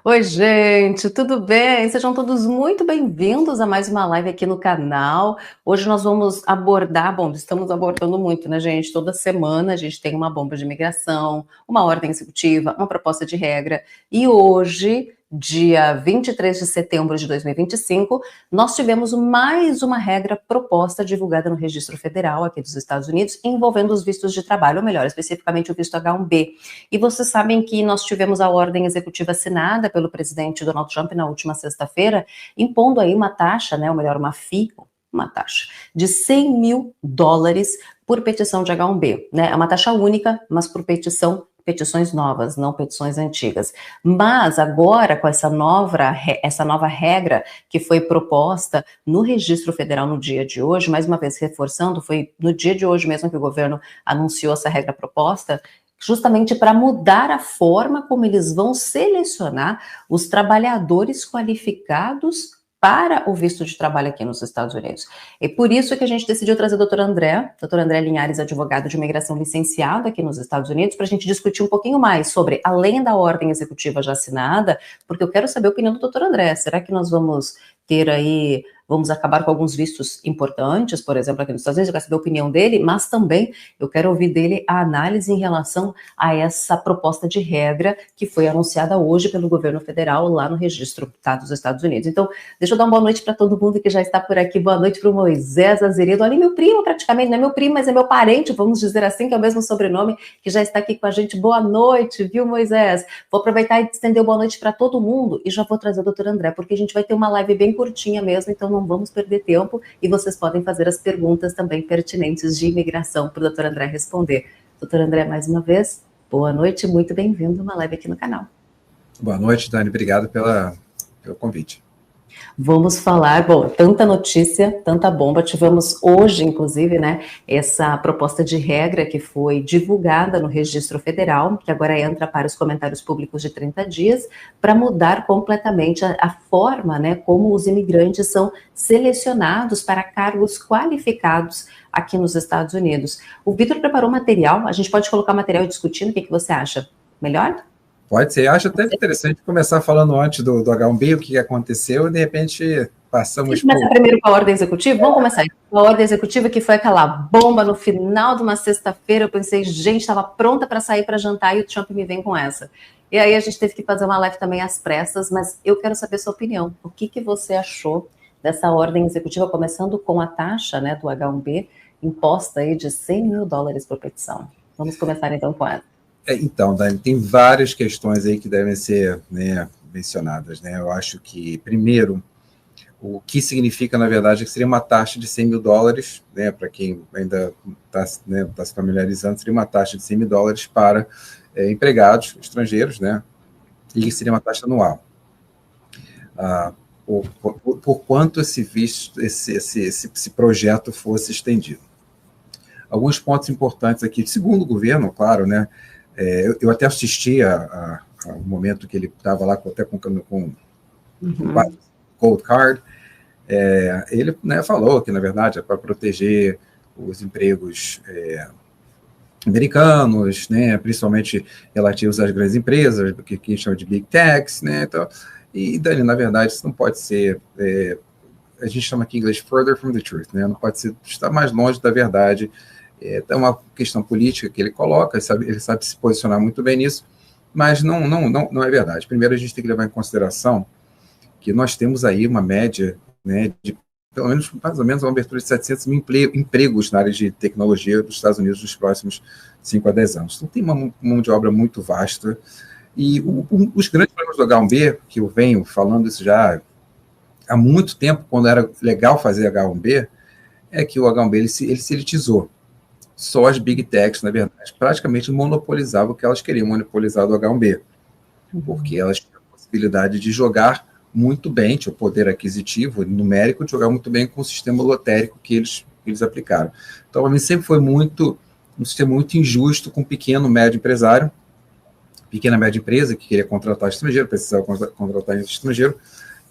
Oi, gente, tudo bem? Sejam todos muito bem-vindos a mais uma live aqui no canal. Hoje nós vamos abordar, bom, estamos abordando muito, né, gente? Toda semana a gente tem uma bomba de imigração, uma ordem executiva, uma proposta de regra. E hoje, dia 23 de setembro de 2025, nós tivemos mais uma regra proposta divulgada no Registro Federal aqui dos Estados Unidos, envolvendo os vistos de trabalho, ou melhor, especificamente o visto H-1B. E vocês sabem que nós tivemos a ordem executiva assinada pelo presidente Donald Trump na última sexta-feira, impondo aí uma taxa, né, ou melhor, uma taxa de $100.000 por petição de H-1B, né? É uma taxa única, mas por petições novas, não petições antigas. Mas agora, com essa nova regra que foi proposta no Registro Federal no dia de hoje, mais uma vez reforçando, foi no dia de hoje mesmo que o governo anunciou essa regra proposta, justamente para mudar a forma como eles vão selecionar os trabalhadores qualificados para o visto de trabalho aqui nos Estados Unidos. E por isso que a gente decidiu trazer o doutor André Linhares, advogado de imigração licenciado aqui nos Estados Unidos, para a gente discutir um pouquinho mais sobre, além da ordem executiva já assinada, porque eu quero saber a opinião do doutor André. Será que nós vamos ter aí, vamos acabar com alguns vistos importantes, por exemplo, aqui nos Estados Unidos? Eu quero saber a opinião dele, mas também eu quero ouvir dele a análise em relação a essa proposta de regra que foi anunciada hoje pelo governo federal lá no Registro dos Estados Unidos. Então, deixa eu dar uma boa noite para todo mundo que já está por aqui. Boa noite para o Moisés Azeredo. Olha, meu primo, praticamente, não é meu primo, mas é meu parente, vamos dizer assim, que é o mesmo sobrenome, que já está aqui com a gente. Boa noite, viu, Moisés? Vou aproveitar e estender boa noite para todo mundo e já vou trazer o doutor André, porque a gente vai ter uma live bem curtinha mesmo, então não vamos perder tempo e vocês podem fazer as perguntas também pertinentes de imigração para o doutor André responder. Doutor André, mais uma vez, boa noite, muito bem-vindo a uma live aqui no canal. Boa noite, Dani, obrigado pelo convite. Vamos falar, bom, tanta notícia, tanta bomba. Tivemos hoje, inclusive, né, essa proposta de regra que foi divulgada no Registro Federal, que agora entra para os comentários públicos de 30 dias, para mudar completamente a forma, né, como os imigrantes são selecionados para cargos qualificados aqui nos Estados Unidos. O Vitor preparou material, a gente pode colocar material discutindo, o que você acha? Melhor? Pode ser. Acho até interessante começar falando antes do H1B, o que aconteceu, e de repente passamos por... Começar primeiro com a ordem executiva? Vamos começar. A ordem executiva que foi aquela bomba no final de uma sexta-feira, eu pensei, gente, estava pronta para sair para jantar e o Trump me vem com essa. E aí a gente teve que fazer uma live também às pressas, mas eu quero saber a sua opinião. O que você achou dessa ordem executiva, começando com a taxa, né, do H1B, imposta aí de $100.000 por petição? Vamos começar então com ela. Então, Dani, tem várias questões aí que devem ser, né, mencionadas, né? Eu acho que, primeiro, o que significa, na verdade, que seria uma taxa de $100.000, né, para quem ainda está, né, se familiarizando, seria uma taxa de $100.000 para empregados estrangeiros, né, e seria uma taxa anual. Por quanto esse projeto fosse estendido. Alguns pontos importantes aqui, segundo o governo, claro, né, eu até assisti ao momento que ele estava lá até com Cold Card, ele, né, falou que, na verdade, é para proteger os empregos americanos, né, principalmente relativos às grandes empresas, que a gente chama de Big Techs, né, então, e, Dani, na verdade, isso não pode ser, a gente chama aqui em inglês further from the truth, né, não pode ser, está mais longe da verdade. É uma questão política que ele coloca, ele sabe se posicionar muito bem nisso, mas não é verdade. Primeiro, a gente tem que levar em consideração que nós temos aí uma média, né, de pelo menos, mais ou menos, uma abertura de 700 mil empregos na área de tecnologia dos Estados Unidos nos próximos 5 a 10 anos. Então, tem uma mão de obra muito vasta, e os grandes problemas do H1B, que eu venho falando isso já há muito tempo, quando era legal fazer H1B, é que o H1B ele se elitizou. Só as Big Techs, na verdade, praticamente monopolizavam o que elas queriam monopolizar do H1B, porque elas tinham a possibilidade de jogar muito bem, tinha o poder aquisitivo, numérico, de jogar muito bem com o sistema lotérico que eles aplicaram. Então, para mim, sempre foi um sistema muito injusto com pequeno, médio empresário, pequena, média empresa que queria contratar estrangeiro, precisava contratar estrangeiro,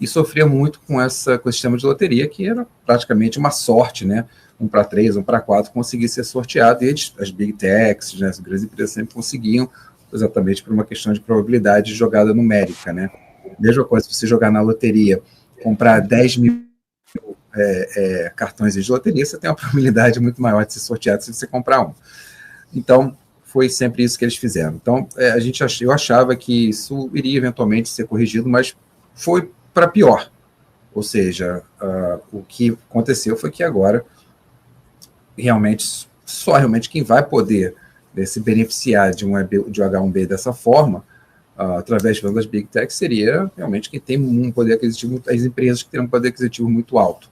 e sofria muito com esse sistema de loteria, que era praticamente uma sorte, né? 1 para 3, 1 para 4, conseguir ser sorteado, e as Big Techs, né, as grandes empresas sempre conseguiam, exatamente por uma questão de probabilidade de jogada numérica, né? Mesma coisa, se você jogar na loteria, comprar 10 mil cartões de loteria, você tem uma probabilidade muito maior de ser sorteado se você comprar um. Então, foi sempre isso que eles fizeram. Então, eu achava que isso iria eventualmente ser corrigido, mas foi para pior. Ou seja, o que aconteceu foi que agora, só realmente quem vai poder se beneficiar de um H1B dessa forma, através das Big Techs, seria realmente quem tem um poder aquisitivo, as empresas que têm um poder aquisitivo muito alto.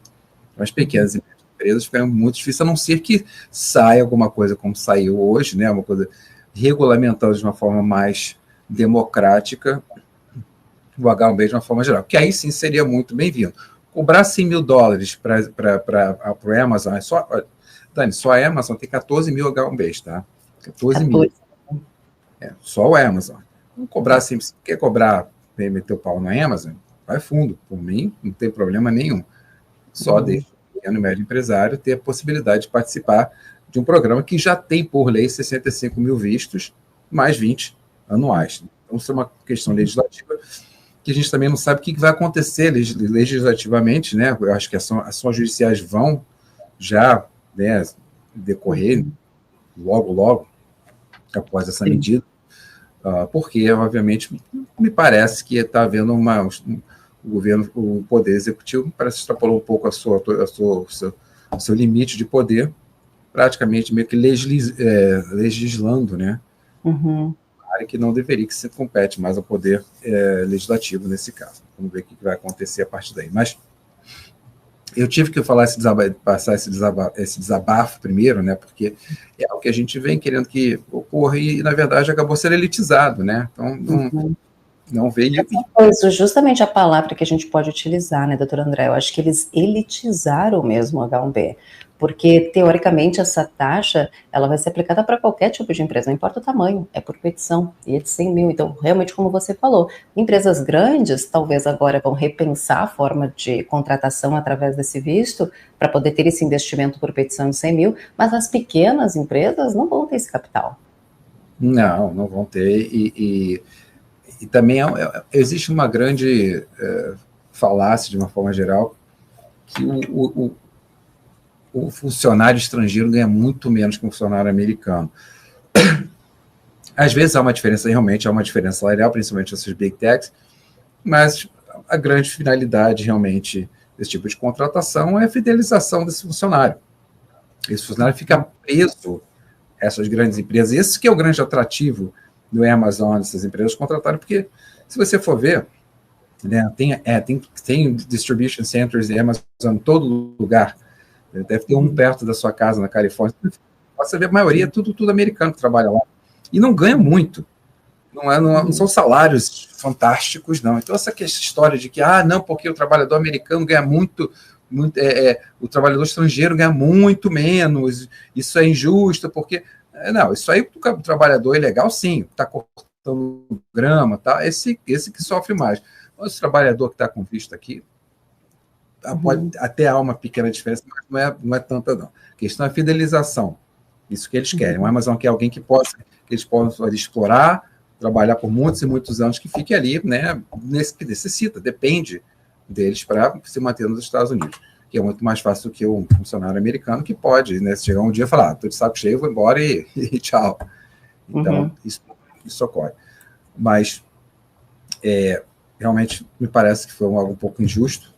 As pequenas empresas ficam muito difíceis, a não ser que saia alguma coisa como saiu hoje, né, uma coisa regulamentando de uma forma mais democrática o H1B de uma forma geral, que aí sim seria muito bem-vindo. Cobrar $100 mil para o Amazon, Dani, só a Amazon tem 14 mil H1Bs, tá? 14 mil. Só o Amazon. Não cobrar assim, se quer cobrar, meter o pau na Amazon, vai fundo. Por mim, não tem problema nenhum. Só deixa o pequeno e médio empresário ter a possibilidade de participar de um programa que já tem, por lei, 65 mil vistos, mais 20 anuais. Então, isso é uma questão legislativa que a gente também não sabe o que vai acontecer legislativamente, né? Eu acho que as ações judiciais vão já, né, decorrer logo após essa medida, porque, obviamente, me parece que está havendo o governo, o Poder Executivo, parece que extrapolou um pouco o seu limite de poder, praticamente meio que legislando, né? Área que não deveria, que se compete mais ao Poder Legislativo nesse caso. Vamos ver o que vai acontecer a partir daí. Mas eu tive que passar esse desabafo primeiro, né? Porque é o que a gente vem querendo que ocorra e, na verdade, acabou sendo elitizado, né? Então, não veio... Justamente a palavra que a gente pode utilizar, né, doutor André? Eu acho que eles elitizaram mesmo o H1B, porque, teoricamente, essa taxa, ela vai ser aplicada para qualquer tipo de empresa, não importa o tamanho, é por petição, e é de 100 mil. Então, realmente, como você falou, empresas grandes, talvez agora vão repensar a forma de contratação através desse visto, para poder ter esse investimento por petição de 100 mil, mas as pequenas empresas não vão ter esse capital. Não vão ter, e também existe uma grande falácia, de uma forma geral, que o funcionário estrangeiro ganha muito menos que um funcionário americano. Às vezes realmente há uma diferença salarial, principalmente essas big techs, mas a grande finalidade realmente desse tipo de contratação é a fidelização desse funcionário. Esse funcionário fica preso a essas grandes empresas. Esse que é o grande atrativo do Amazon, dessas empresas contratarem, porque se você for ver, né, tem distribution centers de Amazon em todo lugar. Deve ter um perto da sua casa, na Califórnia. Você vê a maioria, tudo americano que trabalha lá. E não ganha muito. Não são salários fantásticos, não. Então, essa história de que, porque o trabalhador americano ganha muito o trabalhador estrangeiro ganha muito menos, isso é injusto, porque... Não, isso aí, o trabalhador ilegal, sim, está cortando grama, tá? Esse que sofre mais. Mas o trabalhador que está com visto aqui, pode até há uma pequena diferença, mas não é tanta, não. A questão é a fidelização. Isso que eles querem. O Amazon quer alguém que eles possam explorar, trabalhar por muitos e muitos anos, que fique ali, né, que necessita, depende deles para se manter nos Estados Unidos. Que é muito mais fácil do que um funcionário americano que pode, né, chegar um dia e falar, estou de saco cheio, vou embora e tchau. Então, isso ocorre. Mas, realmente, me parece que foi algo um pouco injusto.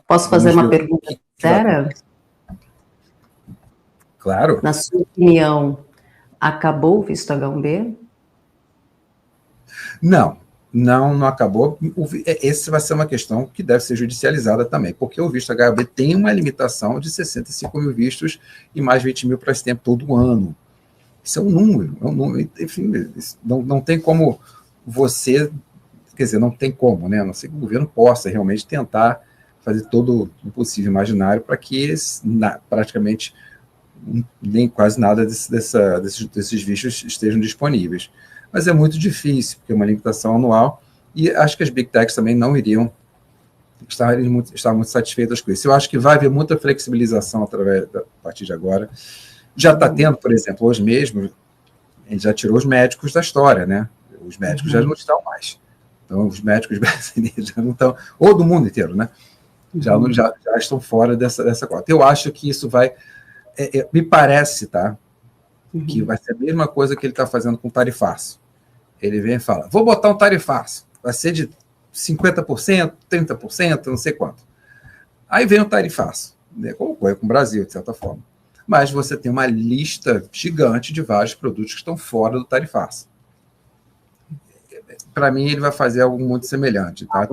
Posso fazer uma pergunta sincera? Claro. Na sua opinião, acabou o visto H1B? Não acabou. Essa vai ser uma questão que deve ser judicializada também, porque o visto H1B tem uma limitação de 65 mil vistos e mais 20 mil para esse tempo todo ano. Isso é um número. Enfim, não tem como você... Quer dizer, não tem como, né? A não ser que o governo possa realmente tentar fazer todo o possível imaginário para que praticamente nem quase nada desses vistos estejam disponíveis. Mas é muito difícil, porque é uma limitação anual, e acho que as Big Techs também não estar muito satisfeitas com isso. Eu acho que vai haver muita flexibilização a partir de agora. Já está tendo, por exemplo, hoje mesmo, a gente já tirou os médicos da história, né? Os médicos já não estão mais. Então, os médicos brasileiros já não estão, ou do mundo inteiro, né? Já estão fora dessa cota. Eu acho que isso vai, me parece, tá? Que vai ser a mesma coisa que ele está fazendo com o tarifaço. Ele vem e fala, vou botar um tarifaço, vai ser de 50%, 30%, não sei quanto. Aí vem o tarifaço, né? Como foi com o Brasil, de certa forma. Mas você tem uma lista gigante de vários produtos que estão fora do tarifaço. Para mim, ele vai fazer algo muito semelhante. Tá?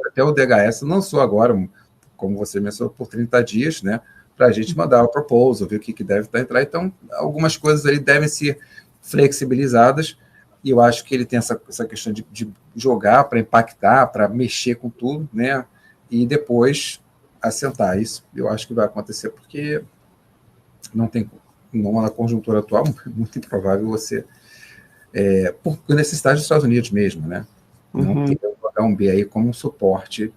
Até o DHS lançou agora, como você mencionou, por 30 dias, né, para a gente mandar o proposal, ver o que deve entrar. Então, algumas coisas ali devem ser flexibilizadas, e eu acho que ele tem essa questão de jogar para impactar, para mexer com tudo, né, e depois assentar. Isso eu acho que vai acontecer, porque não tem, na conjuntura atual, muito improvável você... por necessidade dos Estados Unidos mesmo, né? Não ter o H1B aí como um suporte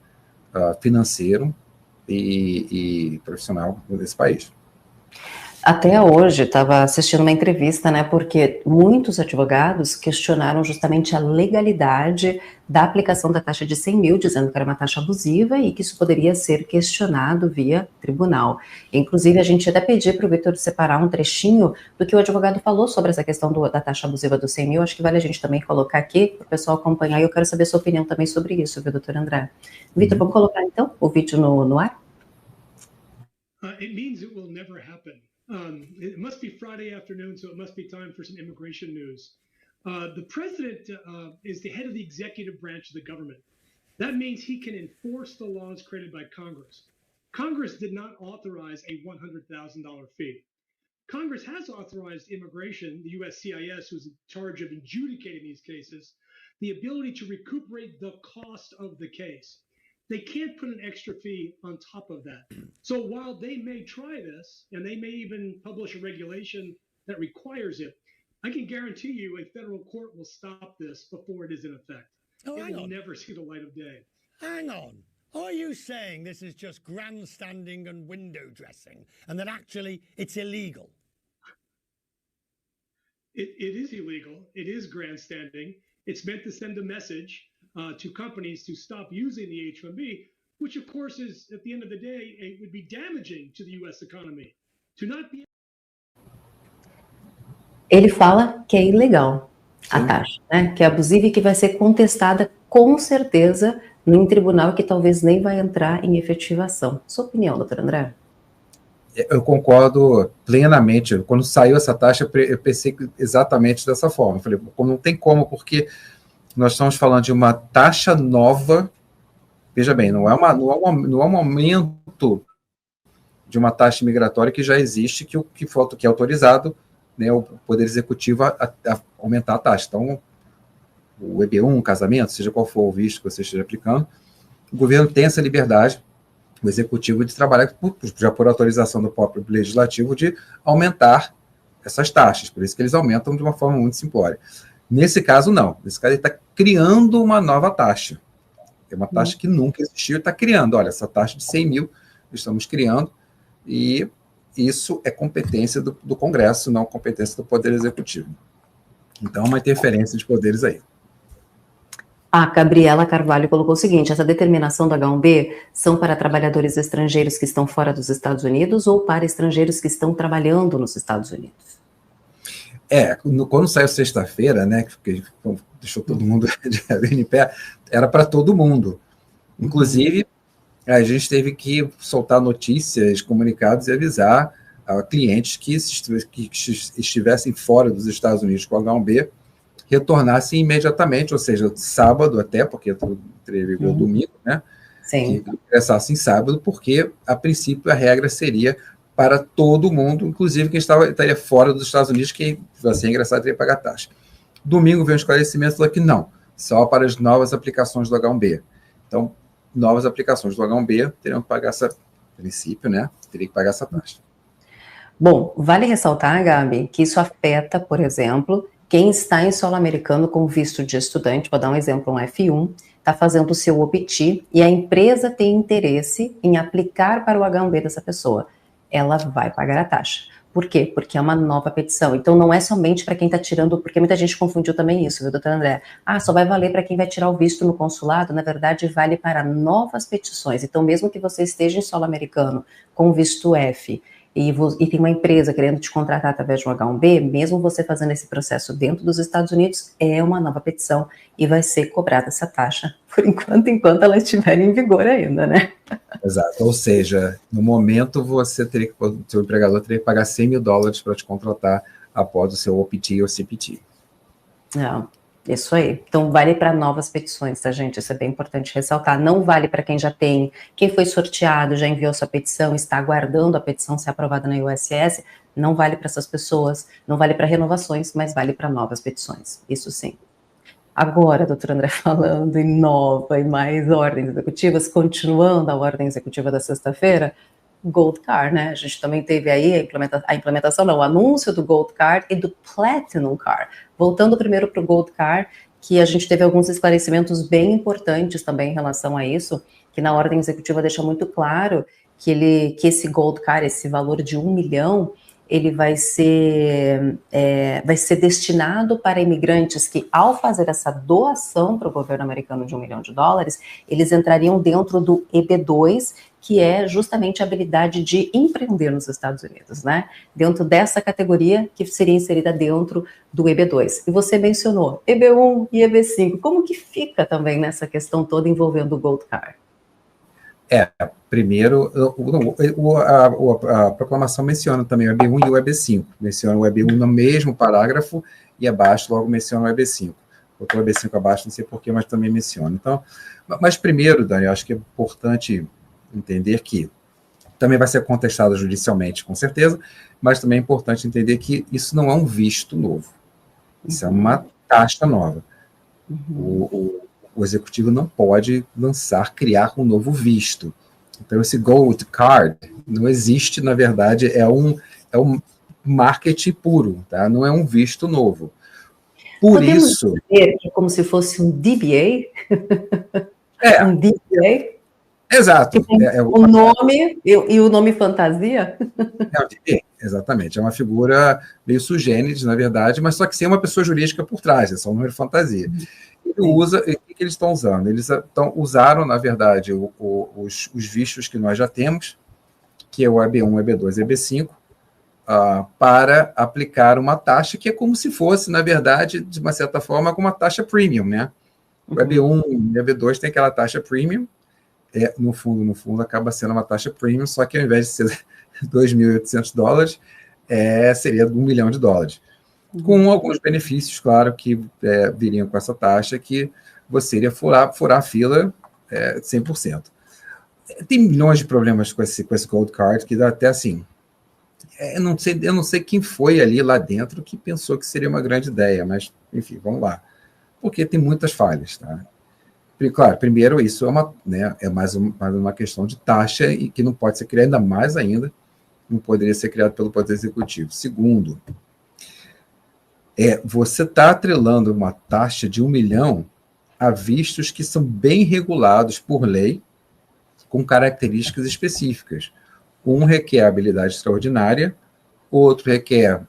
financeiro e profissional desse país. Até hoje, estava assistindo uma entrevista, né, porque muitos advogados questionaram justamente a legalidade da aplicação da taxa de 100 mil, dizendo que era uma taxa abusiva e que isso poderia ser questionado via tribunal. Inclusive, a gente até pediu para o Vitor separar um trechinho do que o advogado falou sobre essa questão da taxa abusiva dos 100 mil. Acho que vale a gente também colocar aqui, para o pessoal acompanhar, e eu quero saber sua opinião também sobre isso, viu, doutor André? Vitor, vamos colocar, então, o vídeo no ar? It means it will never happen. It must be Friday afternoon, so it must be time for some immigration news. The president is the head of the executive branch of the government. That means he can enforce the laws created by Congress. Congress did not authorize a $100,000 fee. Congress has authorized immigration, the USCIS, who's in charge of adjudicating these cases, the ability to recuperate the cost of the case. They can't put an extra fee on top of that. So while they may try this, and they may even publish a regulation that requires it, I can guarantee you a federal court will stop this before it is in effect. It will never see the light of day. Hang on. Are you saying this is just grandstanding and window dressing, and that actually it's illegal? It is illegal. It is grandstanding. It's meant to send a message to companies to stop using the H-1B, which of course is, at the end of the day, it would be damaging to the U.S. economy. To not be... Ele fala que é ilegal a taxa, né? Que é abusiva e que vai ser contestada com certeza em tribunal, que talvez nem vai entrar em efetivação. Sua opinião, doutor André? Eu concordo plenamente. Quando saiu essa taxa, eu pensei exatamente dessa forma. Eu falei, não tem como, porque nós estamos falando de uma taxa nova. Veja bem, não é um aumento de uma taxa migratória que já existe, que é autorizado, né, o Poder Executivo a aumentar a taxa. Então, o EB1, casamento, seja qual for o visto que você esteja aplicando, o governo tem essa liberdade, o Executivo, de trabalhar já por autorização do próprio Legislativo de aumentar essas taxas. Por isso que eles aumentam de uma forma muito simplória. Nesse caso, não. Nesse caso, ele está criando uma nova taxa. É uma taxa que nunca existiu, está criando. Olha, essa taxa de 100 mil, estamos criando, e isso é competência do Congresso, não competência do Poder Executivo. Então, uma interferência de poderes aí. A Gabriela Carvalho colocou o seguinte: essa determinação do H1B são para trabalhadores estrangeiros que estão fora dos Estados Unidos ou para estrangeiros que estão trabalhando nos Estados Unidos? Quando saiu sexta-feira, né, que deixou todo mundo de em pé, era para todo mundo. Inclusive, a gente teve que soltar notícias, comunicados e avisar a clientes que estivessem fora dos Estados Unidos com H1B, retornassem imediatamente, ou seja, sábado até, porque teve o domingo, né? Sim. Que ingressassem sábado, porque, a princípio, a regra seria para todo mundo, inclusive quem estaria fora dos Estados Unidos, quem fosse ingressar teria que pagar taxa. Domingo veio um esclarecimento falando que não, só para as novas aplicações do H1B. Então, novas aplicações do H1B teriam que pagar essa, princípio, né? Teria que pagar essa taxa. Bom, vale ressaltar, Gabi, que isso afeta, por exemplo, quem está em solo americano com visto de estudante. Vou dar um exemplo, um F1, está fazendo o seu OPT e a empresa tem interesse em aplicar para o H1B dessa pessoa. Ela vai pagar a taxa. Por quê? Porque é uma nova petição. Então, não é somente para quem está tirando, porque muita gente confundiu também isso, viu, doutora André? Só vai valer para quem vai tirar o visto no consulado. Na verdade, vale para novas petições. Então, mesmo que você esteja em solo americano com visto F e tem uma empresa querendo te contratar através de um H1B, mesmo você fazendo esse processo dentro dos Estados Unidos, é uma nova petição e vai ser cobrada essa taxa por enquanto ela estiver em vigor ainda, né? Exato, ou seja, no momento o seu empregador teria que pagar $100 mil para te contratar após o seu OPT ou CPT. Isso aí. Então, vale para novas petições, tá, gente? Isso é bem importante ressaltar. Não vale para quem já tem, quem foi sorteado, já enviou sua petição, está aguardando a petição ser aprovada na USS. Não vale para essas pessoas, não vale para renovações, mas vale para novas petições. Isso sim. Agora, doutor André, falando em nova e mais ordens executivas, continuando a ordem executiva da sexta-feira, Gold Card, né? A gente também teve aí o anúncio do Gold Card e do Platinum Card. Voltando primeiro para o Gold Card, que a gente teve alguns esclarecimentos bem importantes também em relação a isso, que na ordem executiva deixa muito claro que esse Gold Card, esse valor de 1 milhão, ele vai ser destinado para imigrantes que, ao fazer essa doação para o governo americano de $1 milhão, eles entrariam dentro do EB2, que é justamente a habilidade de empreender nos Estados Unidos, né? Dentro dessa categoria que seria inserida dentro do EB2. E você mencionou EB1 e EB5. Como que fica também nessa questão toda envolvendo o Gold Card? Primeiro, a proclamação menciona também o EB1 e o EB5. Menciona o EB1 no mesmo parágrafo e abaixo logo menciona o EB5. Botou o EB5 abaixo, não sei porquê, mas também menciona. Então, mas primeiro, Dani, acho que é importante entender que também vai ser contestado judicialmente, com certeza, mas também é importante entender que isso não é um visto novo. Isso é uma taxa nova. O executivo não pode criar um novo visto. Então, esse Gold Card não existe, na verdade, é um marketing puro, tá? Não é um visto novo. Podemos dizer que é como se fosse um DBA? Um DBA? Exato. O nome e o nome fantasia? Exatamente. É uma figura meio sugênere, na verdade, mas só que sem uma pessoa jurídica por trás, é só um número fantasia. O que eles estão usando? Eles usaram, na verdade, os vistos que nós já temos, que é o EB1, EB2 e EB5, para aplicar uma taxa que é como se fosse, na verdade, de uma certa forma, uma taxa premium, né? O EB1 e EB2 tem aquela taxa premium, no fundo, acaba sendo uma taxa premium, só que ao invés de ser $2.800, seria $1 milhão. Com alguns benefícios, claro, que viriam com essa taxa, que você iria furar a fila 100%. Tem milhões de problemas com esse Gold Card, que dá até assim... Eu não sei quem foi ali lá dentro que pensou que seria uma grande ideia, mas, enfim, vamos lá. Porque tem muitas falhas, tá? Claro, primeiro, isso é mais uma questão de taxa e que não pode ser criada, ainda mais ainda, não poderia ser criado pelo Poder Executivo. Segundo, você está atrelando uma taxa de 1 milhão a vistos que são bem regulados por lei, com características específicas. Um requer habilidade extraordinária, outro requer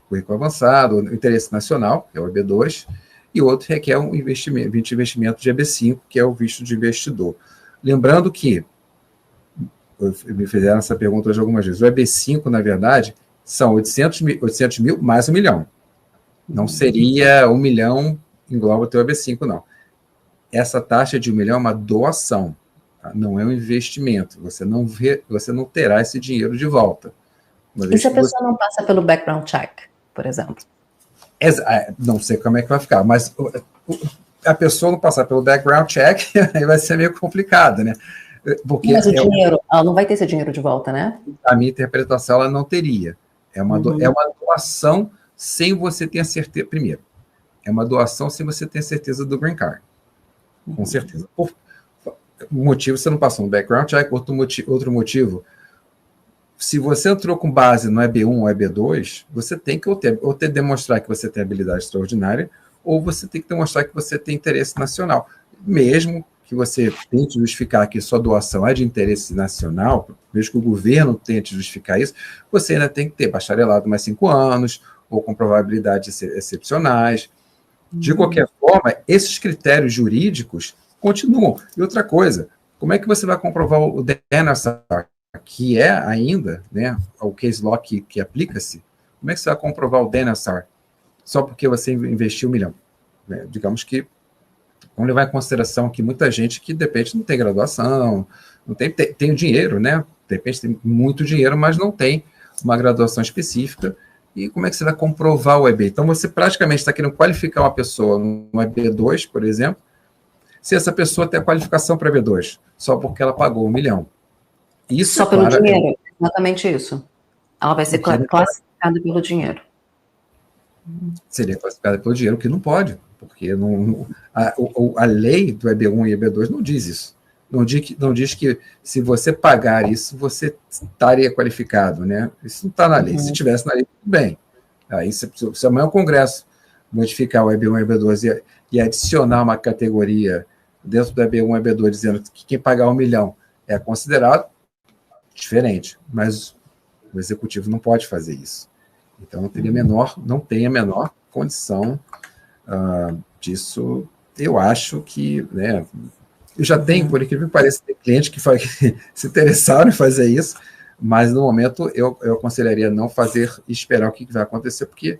currículo avançado, interesse nacional, que é o EB2, e outro requer um investimento de EB5, que é o visto de investidor. Lembrando que, me fizeram essa pergunta hoje algumas vezes, o EB5, na verdade, são 800 mil mais 1 milhão. Não seria 1 milhão engloba o teu EB5, não. Essa taxa de 1 milhão é uma doação, tá? Não é um investimento. Você não terá esse dinheiro de volta. E se a pessoa não passa pelo background check, por exemplo? Não sei como é que vai ficar, mas a pessoa não passar pelo background check, aí vai ser meio complicado, né? Porque mas o dinheiro, ela não vai ter esse dinheiro de volta, né? A minha interpretação, ela não teria. É uma doação sem você ter a certeza. Primeiro, é uma doação sem você ter a certeza do green card. Com certeza. Por motivo, você não passou no background check. Outro motivo, se você entrou com base no EB1 ou EB2, você tem que ou demonstrar que você tem habilidade extraordinária, ou você tem que demonstrar que você tem interesse nacional. Mesmo que você tente justificar que sua doação é de interesse nacional, mesmo que o governo tente justificar isso, você ainda tem que ter bacharelado mais 5 anos, ou com probabilidades excepcionais. De qualquer forma, esses critérios jurídicos continuam. E outra coisa, como é que você vai comprovar o DNSR, que é ainda, né, o case law que aplica-se? Como é que você vai comprovar o DNSR só porque você investiu 1 milhão? Digamos que, vamos levar em consideração que muita gente que, de repente, não tem graduação, não tem o dinheiro, né? De repente tem muito dinheiro, mas não tem uma graduação específica. E como é que você vai comprovar o EB? Então, você praticamente está querendo qualificar uma pessoa no EB2, por exemplo, se essa pessoa tem a qualificação para EB2, só porque ela pagou 1 milhão. Isso, só pelo dinheiro, exatamente isso. Ela vai ser classificada pelo dinheiro. Seria classificada pelo dinheiro, que não pode, porque a lei do EB1 e EB2 não diz isso. Não diz que se você pagar isso, você estaria qualificado, né? Isso não está na lei. Se tivesse na lei, tudo bem. Aí, se amanhã o Congresso modificar o EB1 e EB2 e adicionar uma categoria dentro do EB1 e EB2, dizendo que quem pagar 1 milhão é considerado, diferente. Mas o Executivo não pode fazer isso. Então, não tem a menor condição disso. Eu acho que, né, eu já tenho, por incrível que pareça, tem clientes que se interessaram em fazer isso, mas no momento eu aconselharia não fazer e esperar o que vai acontecer, porque,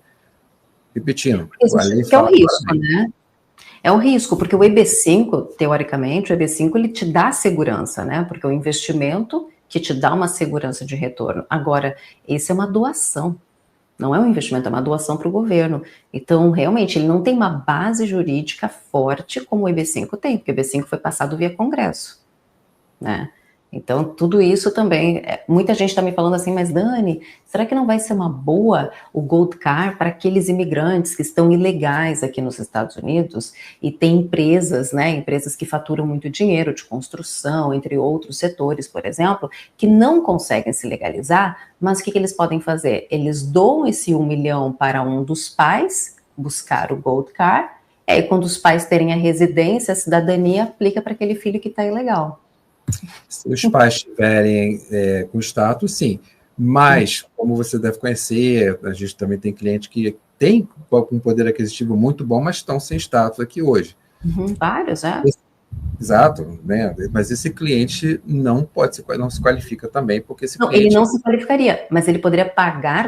repetindo, a lei fala... É o risco, né? É um risco, porque o EB5, teoricamente, o EB5 ele te dá segurança, né? Porque é um investimento que te dá uma segurança de retorno. Agora, esse é uma doação. Não é um investimento, é uma doação para o governo. Então, realmente, ele não tem uma base jurídica forte como o EB5 tem, porque o EB5 foi passado via Congresso, né? Então, tudo isso também, muita gente está me falando assim, mas Dani, será que não vai ser uma boa o Gold Card para aqueles imigrantes que estão ilegais aqui nos Estados Unidos e tem empresas, né, empresas que faturam muito dinheiro de construção, entre outros setores, por exemplo, que não conseguem se legalizar, mas o que eles podem fazer? Eles doam esse 1 milhão para um dos pais buscar o Gold Card, e aí quando os pais terem a residência, a cidadania aplica para aquele filho que está ilegal. Se os pais estiverem com status, sim. Mas, como você deve conhecer, a gente também tem cliente que tem um poder aquisitivo muito bom, mas estão sem status aqui hoje. Vários, Exato, né? Mas esse cliente não se qualifica também, porque esse cliente... Ele não se qualificaria, mas ele poderia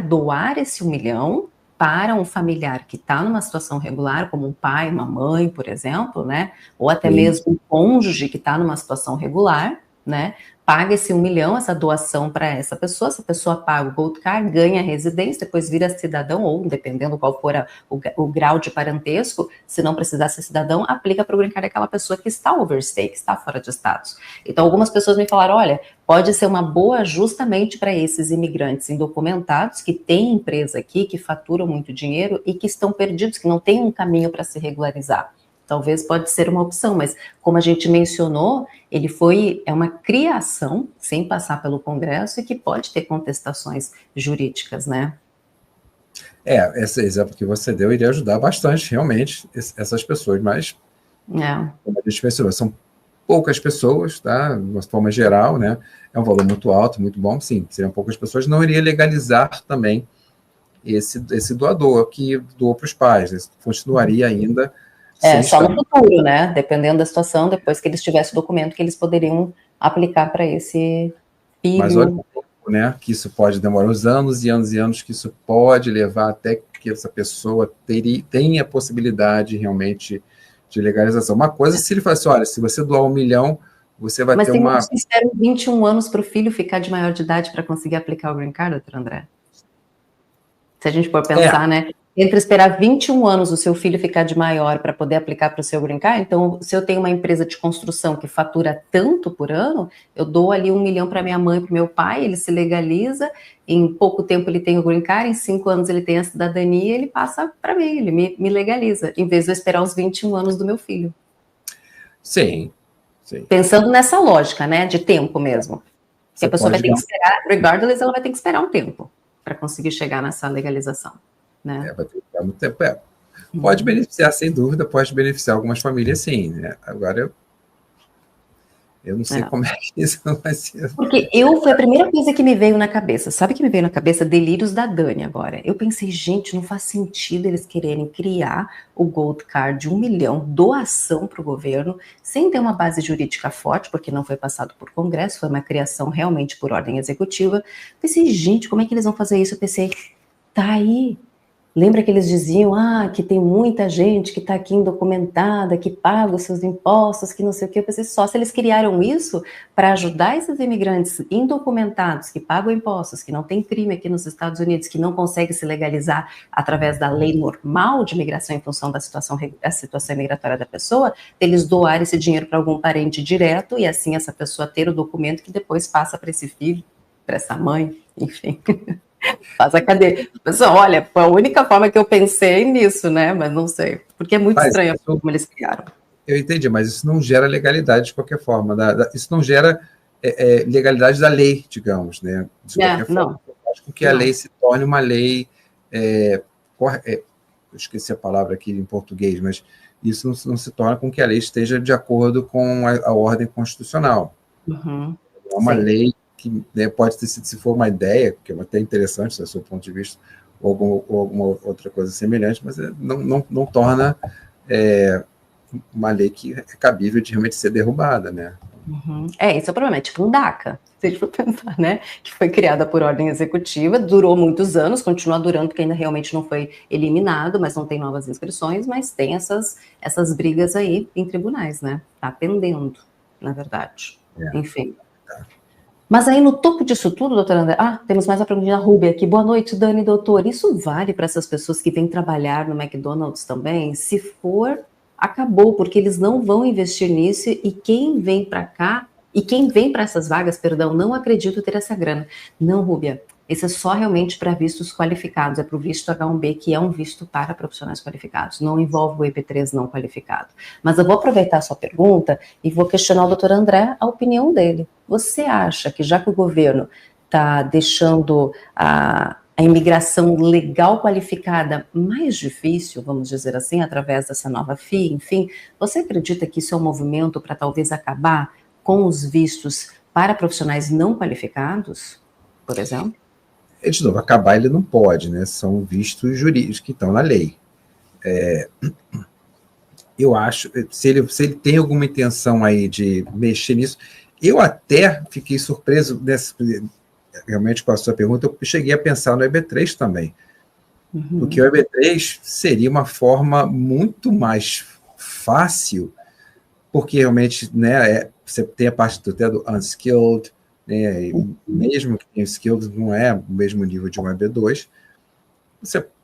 doar esse 1 milhão para um familiar que está numa situação regular, como um pai, uma mãe, por exemplo, né? Ou até mesmo um cônjuge que está numa situação regular, né? Paga esse 1 milhão, essa doação para essa pessoa paga o Gold Card, ganha a residência, depois vira cidadão, ou dependendo qual for o grau de parentesco, se não precisar ser cidadão, aplica para o Green Card aquela pessoa que está overstay, que está fora de status. Então, algumas pessoas me falaram, olha, pode ser uma boa justamente para esses imigrantes indocumentados, que têm empresa aqui, que faturam muito dinheiro e que estão perdidos, que não têm um caminho para se regularizar. Talvez pode ser uma opção, mas como a gente mencionou, é uma criação sem passar pelo Congresso e que pode ter contestações jurídicas, né? Esse exemplo que você deu iria ajudar bastante, realmente, essas pessoas, mas, como a gente mencionou, são poucas pessoas, tá? De uma forma geral, né? É um valor muito alto, muito bom, sim, seriam poucas pessoas, não iria legalizar também esse doador que doou para os pais, né? Continuaria ainda... só no futuro, né? Dependendo da situação, depois que eles tivessem o documento, que eles poderiam aplicar para esse filho. Mas olha, né, que isso pode demorar uns anos e anos e anos, que isso pode levar até que essa pessoa tenha a possibilidade realmente de legalização. Uma coisa, se ele fala assim, olha, se você doar 1 milhão, você vai ter uma... Mas tem muitos que esperam 21 anos para o filho ficar de maior de idade para conseguir aplicar o Green Card, doutor André? Se a gente for pensar, né? Entre esperar 21 anos o seu filho ficar de maior para poder aplicar para o seu Green Card, então, se eu tenho uma empresa de construção que fatura tanto por ano, eu dou ali 1 milhão para minha mãe, para meu pai, ele se legaliza, em pouco tempo ele tem o Green Card, em 5 anos ele tem a cidadania, ele passa para mim, ele me legaliza, em vez de eu esperar os 21 anos do meu filho. Sim. Pensando nessa lógica, né, de tempo mesmo. Se a pessoa vai ter que esperar, regardless, ela vai ter que esperar um tempo para conseguir chegar nessa legalização. Né? Vai ter que dar muito tempo. Pode beneficiar, sem dúvida, pode beneficiar algumas famílias, sim. Né? Agora, Eu não sei como é que isso vai ser. Porque foi a primeira coisa que me veio na cabeça. Sabe o que me veio na cabeça? Delírios da Dani agora. Eu pensei, gente, não faz sentido eles quererem criar o Gold Card de 1 milhão, doação para o governo, sem ter uma base jurídica forte, porque não foi passado por Congresso, foi uma criação realmente por ordem executiva. Pensei, gente, como é que eles vão fazer isso? Eu pensei, tá aí. Lembra que eles diziam, que tem muita gente que está aqui indocumentada, que paga os seus impostos, que não sei o que. Eu pensei, só se eles criaram isso para ajudar esses imigrantes indocumentados, que pagam impostos, que não tem crime aqui nos Estados Unidos, que não conseguem se legalizar através da lei normal de imigração em função da situação migratória da pessoa, eles doarem esse dinheiro para algum parente direto e assim essa pessoa ter o documento que depois passa para esse filho, para essa mãe, enfim... Faz a cadeia. Pessoal, olha, foi a única forma que eu pensei nisso, né? Mas não sei. Porque é muito estranho como eles criaram. Eu entendi, mas isso não gera legalidade de qualquer forma. Isso não gera legalidade da lei, digamos, né? De qualquer forma. Faz com que a lei se torne uma lei. Eu esqueci a palavra aqui em português, mas isso não se torna com que a lei esteja de acordo com a ordem constitucional. Uhum. É uma lei que, né, pode ter sido, se for uma ideia, que é até interessante, do seu ponto de vista, ou alguma outra coisa semelhante, mas não torna uma lei que é cabível de realmente ser derrubada, né? Uhum. Esse é o problema, é tipo um DACA, se a gente for pensar, né? Que foi criada por ordem executiva, durou muitos anos, continua durando, porque ainda realmente não foi eliminado, mas não tem novas inscrições, mas tem essas brigas aí em tribunais, né? Tá pendendo, na verdade. Enfim. Mas aí, no topo disso tudo, doutora André, temos mais uma pergunta da Rubia aqui. Boa noite, Dani, doutor. Isso vale para essas pessoas que vêm trabalhar no McDonald's também? Se for, acabou, porque eles não vão investir nisso e quem vem para cá, e quem vem para essas vagas, não acredito ter essa grana. Não, Rubia, esse é só realmente para vistos qualificados, é para o visto H1B, que é um visto para profissionais qualificados, não envolve o EP3 não qualificado. Mas eu vou aproveitar a sua pergunta e vou questionar o doutor André a opinião dele. Você acha que já que o governo está deixando a imigração legal qualificada mais difícil, vamos dizer assim, através dessa nova FII, enfim, você acredita que isso é um movimento para talvez acabar com os vistos para profissionais não qualificados, por exemplo? De novo, acabar ele não pode, né? São vistos jurídicos que estão na lei. Eu acho, se ele tem alguma intenção aí de mexer nisso, eu até fiquei surpreso realmente com a sua pergunta, eu cheguei a pensar no EB3 também. Uhum. Porque o EB3 seria uma forma muito mais fácil, porque realmente, né, você tem a parte do unskilled, né, mesmo que tenha skills, não é o mesmo nível de um EB2,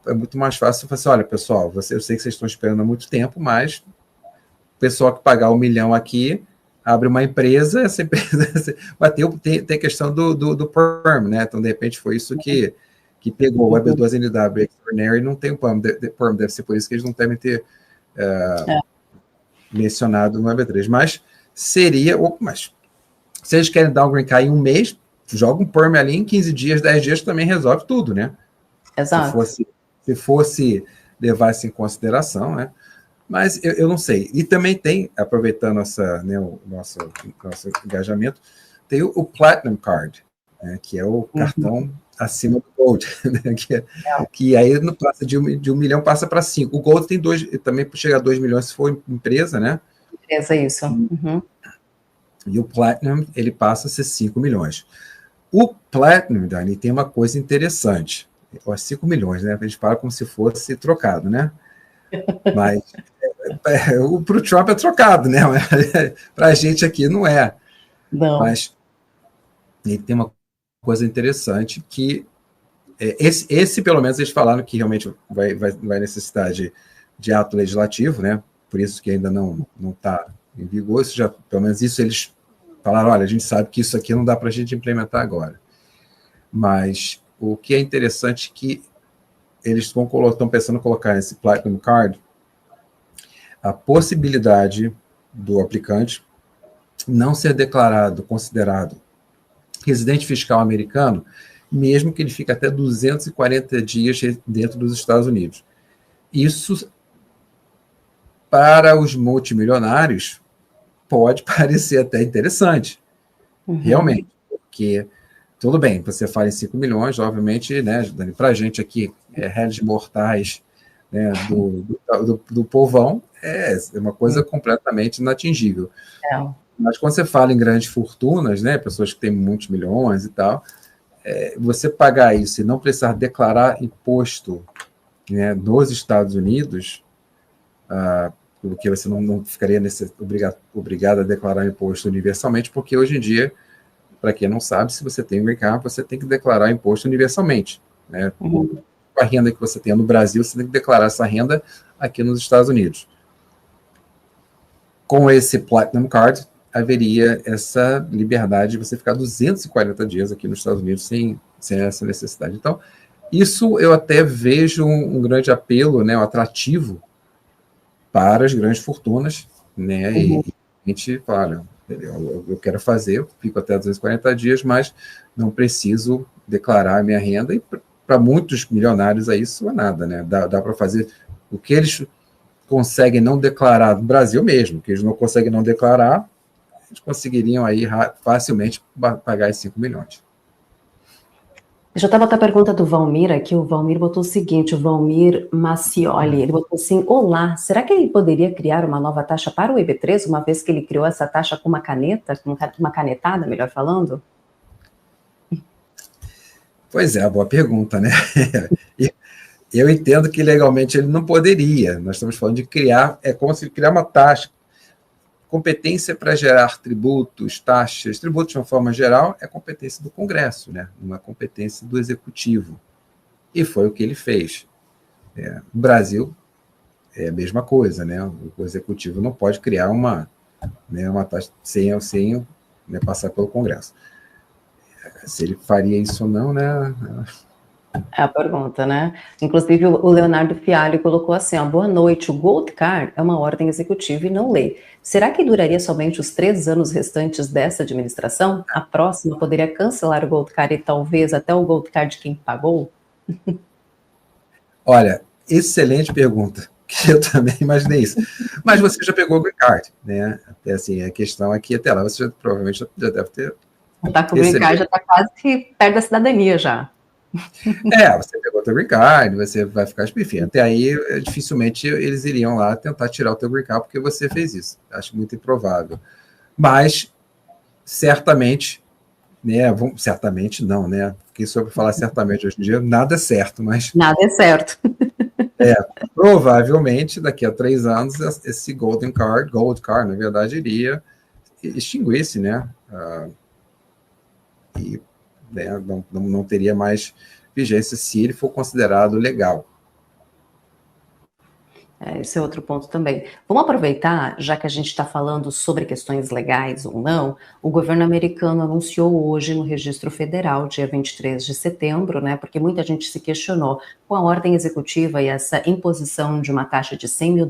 é muito mais fácil você falar assim, olha, pessoal, eu sei que vocês estão esperando há muito tempo, mas o pessoal que pagar 1 milhão aqui, abre uma empresa, essa empresa vai tem a questão do PERM, né? Então, de repente, foi isso que pegou o EB2NW Extraordinary, não tem o PERM, deve ser por isso que eles não devem ter mencionado no EB3, mas se eles querem dar um green card em 1 mês, joga um PERM ali em 15 dias, 10 dias, também resolve tudo, né? Exato. Se fosse levar isso em consideração, né? Mas eu não sei. E também tem, aproveitando o nosso engajamento, tem o Platinum Card, né, que é o cartão acima do Gold, né, que aí não passa de 1 milhão, passa para 5. O Gold tem 2, também chega a 2 milhões se for empresa, né? Empresa, isso. Uhum. E o Platinum, ele passa a ser 5 milhões. O Platinum, Dani, tem uma coisa interessante. 5 milhões, né? A gente fala como se fosse trocado, né? Mas para o Trump é trocado, né? Para a gente aqui não é. Não. Mas ele tem uma coisa interessante que esse pelo menos eles falaram que realmente vai necessitar de ato legislativo, né? Por isso que ainda não está em vigor. Isso já, pelo menos isso eles falaram, olha, a gente sabe que isso aqui não dá para a gente implementar agora. Mas o que é interessante é que eles estão pensando em colocar nesse Platinum Card a possibilidade do aplicante não ser considerado residente fiscal americano, mesmo que ele fique até 240 dias dentro dos Estados Unidos. Isso, para os multimilionários, pode parecer até interessante, realmente, porque, tudo bem, você fala em 5 milhões, obviamente, né, Dani, para a gente aqui, réis mortais, né, do povão, é uma coisa completamente inatingível. Mas quando você fala em grandes fortunas, né, pessoas que têm muitos milhões e tal, você pagar isso e não precisar declarar imposto, né, nos Estados Unidos, porque você não ficaria obrigado a declarar imposto universalmente, porque hoje em dia, para quem não sabe, se você tem um green card, você tem que declarar imposto universalmente, né? A renda que você tem no Brasil, você tem que declarar essa renda aqui nos Estados Unidos. Com esse Platinum Card, haveria essa liberdade de você ficar 240 dias aqui nos Estados Unidos sem essa necessidade. Então, isso eu até vejo um grande apelo, né, um atrativo para as grandes fortunas, né, e a gente fala, eu quero fazer, eu fico até 240 dias, mas não preciso declarar a minha renda, e para muitos milionários aí isso é nada, né, dá para fazer o que eles conseguem não declarar no Brasil mesmo, que eles não conseguem não declarar, eles conseguiriam aí facilmente pagar esses 5 milhões. Deixa eu até botar a pergunta do Valmir aqui. O Valmir botou o seguinte, o Valmir Macioli, ele botou assim: olá, será que ele poderia criar uma nova taxa para o EB3, uma vez que ele criou essa taxa com uma caneta, com uma canetada, melhor falando? Pois é, boa pergunta, né? Eu entendo que legalmente ele não poderia. Nós estamos falando de criar, é como se criar uma taxa. Competência para gerar tributos, taxas, tributos de uma forma geral, é competência do Congresso, né? Uma competência do Executivo. E foi o que ele fez. No Brasil, é a mesma coisa, né? O Executivo não pode criar uma taxa sem passar pelo Congresso. Se ele faria isso ou não, né? É a pergunta, né? Inclusive, o Leonardo Fialho colocou assim, ó, boa noite, o Gold Card é uma ordem executiva e não lei. Será que duraria somente os 3 anos restantes dessa administração? A próxima poderia cancelar o Gold Card e talvez até o Gold Card de quem pagou? Olha, excelente pergunta, que eu também imaginei isso. Mas você já pegou o Green Card, né? Até assim, a questão aqui, até lá, você provavelmente já deve ter... Tá com o Green Card, já está quase que perto da cidadania já. Você pegou o teu green card, você vai ficar espifino. Até aí, dificilmente eles iriam lá tentar tirar o teu green card porque você fez isso. Acho muito improvável. Mas, certamente, né? Certamente não, né? Porque sobre falar certamente hoje em dia, nada é certo, mas... Nada é certo. Provavelmente, daqui a 3 anos, esse Gold Card, na verdade, iria extinguir-se, né? E não teria mais vigência se ele for considerado legal. Esse é outro ponto também. Vamos aproveitar, já que a gente está falando sobre questões legais ou não, o governo americano anunciou hoje no Registro Federal, dia 23 de setembro, né, porque muita gente se questionou com a ordem executiva e essa imposição de uma taxa de $100 mil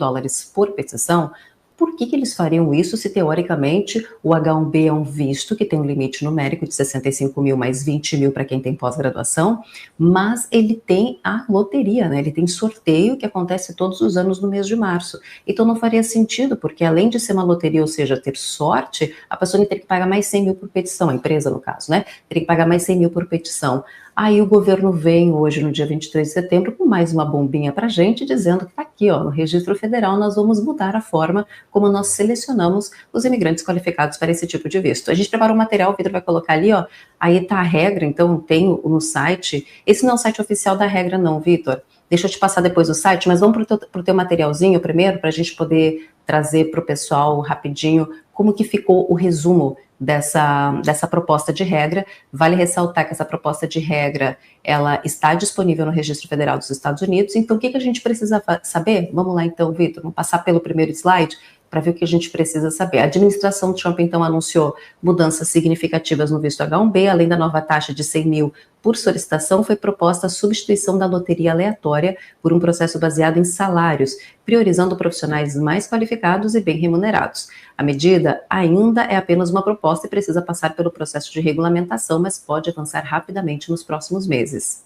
por petição. Por que eles fariam isso se, teoricamente, o H1B é um visto que tem um limite numérico de 65 mil mais 20 mil para quem tem pós-graduação, mas ele tem a loteria, né? Ele tem sorteio que acontece todos os anos no mês de março. Então não faria sentido, porque além de ser uma loteria, ou seja, ter sorte, a pessoa teria que pagar mais 100 mil por petição, a empresa no caso, né? Teria que pagar mais 100 mil por petição. Aí o governo vem hoje, no dia 23 de setembro, com mais uma bombinha para a gente, dizendo que está aqui, ó, no Registro Federal, nós vamos mudar a forma como nós selecionamos os imigrantes qualificados para esse tipo de visto. A gente preparou um material, o Vitor vai colocar ali, ó, aí está a regra, então tem no site. Esse não é o site oficial da regra não, Vitor. Deixa eu te passar depois o site, mas vamos para o teu materialzinho primeiro, para a gente poder trazer para o pessoal rapidinho como que ficou o resumo dessa proposta de regra. Vale ressaltar que essa proposta de regra, ela está disponível no Registro Federal dos Estados Unidos. Então, o que a gente precisa saber? Vamos lá então, Vitor, vamos passar pelo primeiro slide para ver o que a gente precisa saber. A administração Trump, então, anunciou mudanças significativas no visto H1B, além da nova taxa de 100 mil por solicitação, foi proposta a substituição da loteria aleatória por um processo baseado em salários, priorizando profissionais mais qualificados e bem remunerados. A medida ainda é apenas uma proposta e precisa passar pelo processo de regulamentação, mas pode avançar rapidamente nos próximos meses.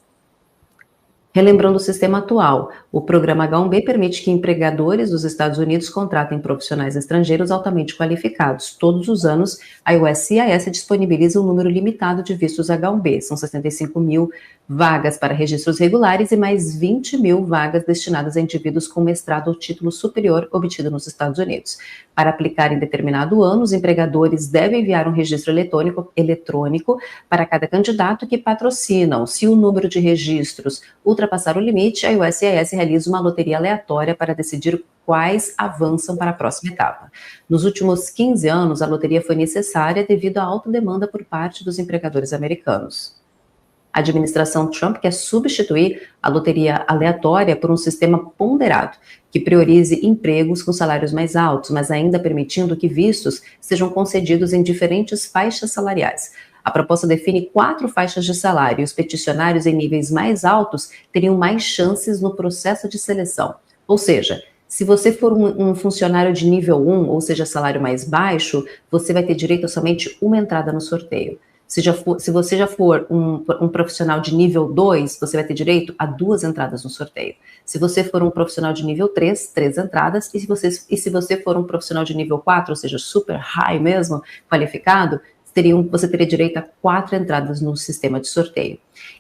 Relembrando o sistema atual, o programa H-1B permite que empregadores dos Estados Unidos contratem profissionais estrangeiros altamente qualificados. Todos os anos, a USCIS disponibiliza um número limitado de vistos H-1B. São 65 mil vagas para registros regulares e mais 20 mil vagas destinadas a indivíduos com mestrado ou título superior obtido nos Estados Unidos. Para aplicar em determinado ano, os empregadores devem enviar um registro eletrônico para cada candidato que patrocinam. Se o número de registros ultrapassar o limite, a USCIS realiza uma loteria aleatória para decidir quais avançam para a próxima etapa. Nos últimos 15 anos, a loteria foi necessária devido à alta demanda por parte dos empregadores americanos. A administração Trump quer substituir a loteria aleatória por um sistema ponderado, que priorize empregos com salários mais altos, mas ainda permitindo que vistos sejam concedidos em diferentes faixas salariais. A proposta define 4 faixas de salário e os peticionários em níveis mais altos teriam mais chances no processo de seleção. Ou seja, se você for um funcionário de nível 1, ou seja, salário mais baixo, você vai ter direito a somente uma entrada no sorteio. Se você já for um profissional de nível 2, você vai ter direito a 2 entradas no sorteio. Se você for um profissional de nível 3, 3 entradas. E se você for um profissional de nível 4, ou seja, super high mesmo, qualificado, você teria direito a 4 entradas no sistema de sorteio.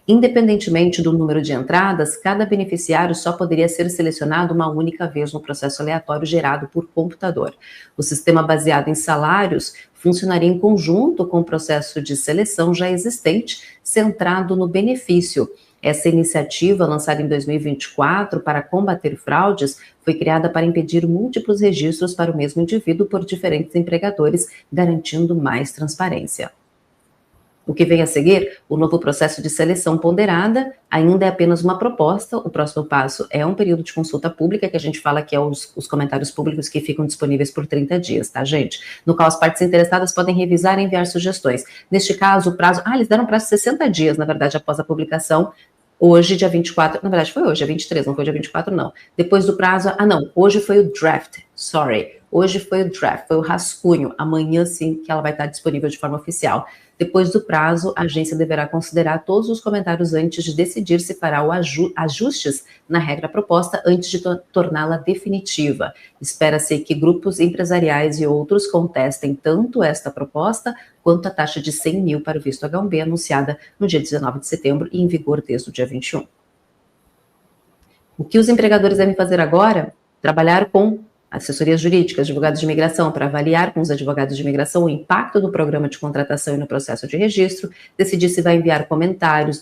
Independentemente do número de entradas, cada beneficiário só poderia ser selecionado uma única vez no processo aleatório gerado por computador. O sistema baseado em salários funcionaria em conjunto com o processo de seleção já existente, centrado no benefício. Essa iniciativa, lançada em 2024 para combater fraudes, foi criada para impedir múltiplos registros para o mesmo indivíduo por diferentes empregadores, garantindo mais transparência. O que vem a seguir, o novo processo de seleção ponderada, ainda é apenas uma proposta. O próximo passo é um período de consulta pública, que a gente fala que é os comentários públicos que ficam disponíveis por 30 dias, tá, gente? No qual as partes interessadas podem revisar e enviar sugestões. Neste caso, o prazo... eles deram prazo de 60 dias, na verdade, após a publicação. Hoje, dia 24, na verdade foi hoje, dia 23, não foi dia 24, não. Depois do prazo, hoje foi o draft, hoje foi o draft, foi o rascunho, amanhã sim que ela vai estar disponível de forma oficial. Depois do prazo, a agência deverá considerar todos os comentários antes de decidir se fará ajustes na regra proposta antes de torná-la definitiva. Espera-se que grupos empresariais e outros contestem tanto esta proposta quanto a taxa de 100 mil para o visto H-1B, anunciada no dia 19 de setembro e em vigor desde o dia 21. O que os empregadores devem fazer agora? Trabalhar com assessorias jurídicas, advogados de imigração, para avaliar com os advogados de imigração o impacto do programa de contratação e no processo de registro, decidir se vai enviar comentários,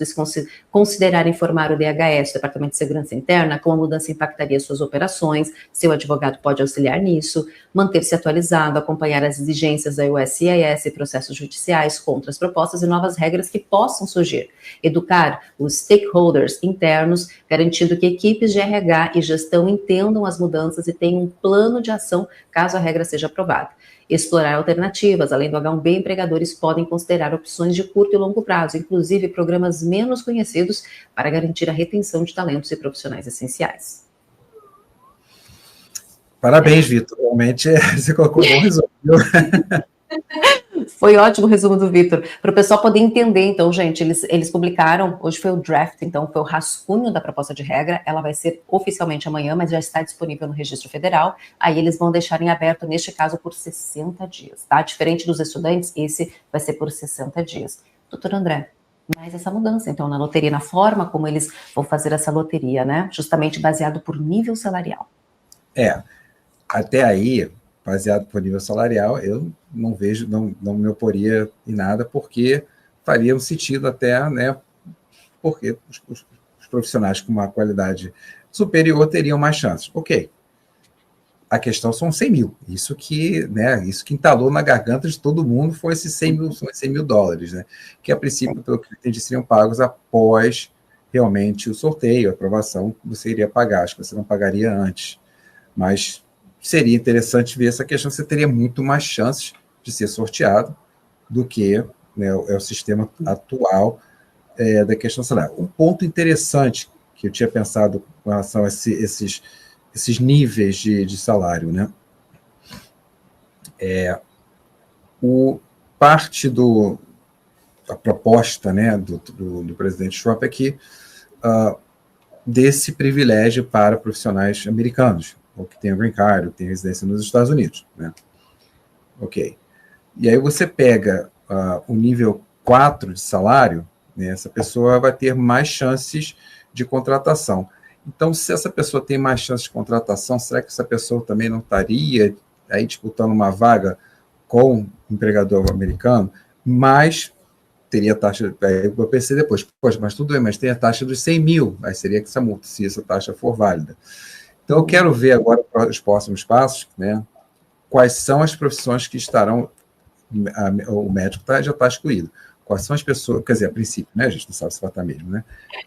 considerar informar o DHS, Departamento de Segurança Interna, como a mudança impactaria suas operações, seu advogado pode auxiliar nisso, manter-se atualizado, acompanhar as exigências da USCIS e processos judiciais contra as propostas e novas regras que possam surgir, educar os stakeholders internos, garantindo que equipes de RH e gestão entendam as mudanças e tenham um plano de ação caso a regra seja aprovada. Explorar alternativas, além do H-1B, empregadores podem considerar opções de curto e longo prazo, inclusive programas menos conhecidos, para garantir a retenção de talentos e profissionais essenciais. Parabéns, Vitor. Realmente você colocou um bom resumo. Foi ótimo o resumo do Vitor, para o pessoal poder entender. Então, gente, eles publicaram, hoje foi o draft, então foi o rascunho da proposta de regra, ela vai ser oficialmente amanhã, mas já está disponível no Registro Federal, aí eles vão deixar em aberto, neste caso, por 60 dias, tá? Diferente dos estudantes, esse vai ser por 60 dias. Doutor André, mais essa mudança, então, na loteria, na forma como eles vão fazer essa loteria, né? Justamente baseado por nível salarial. Até aí, baseado por nível salarial, eu não vejo, não me oporia em nada, porque faria um sentido até, né, porque os profissionais com uma qualidade superior teriam mais chances. Ok. A questão são 100 mil. Isso que entalou na garganta de todo mundo foi esses 100 mil dólares, né, que a princípio, pelo que entendi, seriam pagos após realmente o sorteio, a aprovação, você iria pagar. Acho que você não pagaria antes. Mas seria interessante ver essa questão, você teria muito mais chances de ser sorteado do que, né, o sistema atual da questão salarial. Um ponto interessante que eu tinha pensado com relação a esses níveis de salário, né? Parte da proposta, né, do presidente Trump é que desse privilégio para profissionais americanos, ou que tenham green card, ou que tenham residência nos Estados Unidos, né? Ok. E aí você pega o nível 4 de salário, né, essa pessoa vai ter mais chances de contratação. Então, se essa pessoa tem mais chances de contratação, será que essa pessoa também não estaria aí disputando uma vaga com o empregador americano? Mas teria taxa, eu pensei depois, poxa, mas tudo bem, mas tem a taxa dos 100 mil, aí seria que essa multa, se essa taxa for válida. Então, eu quero ver agora os próximos passos, né, quais são as profissões que estarão, o médico já está excluído. Quais são as pessoas, quer dizer, a princípio, né, a gente não sabe se vai estar mesmo, né?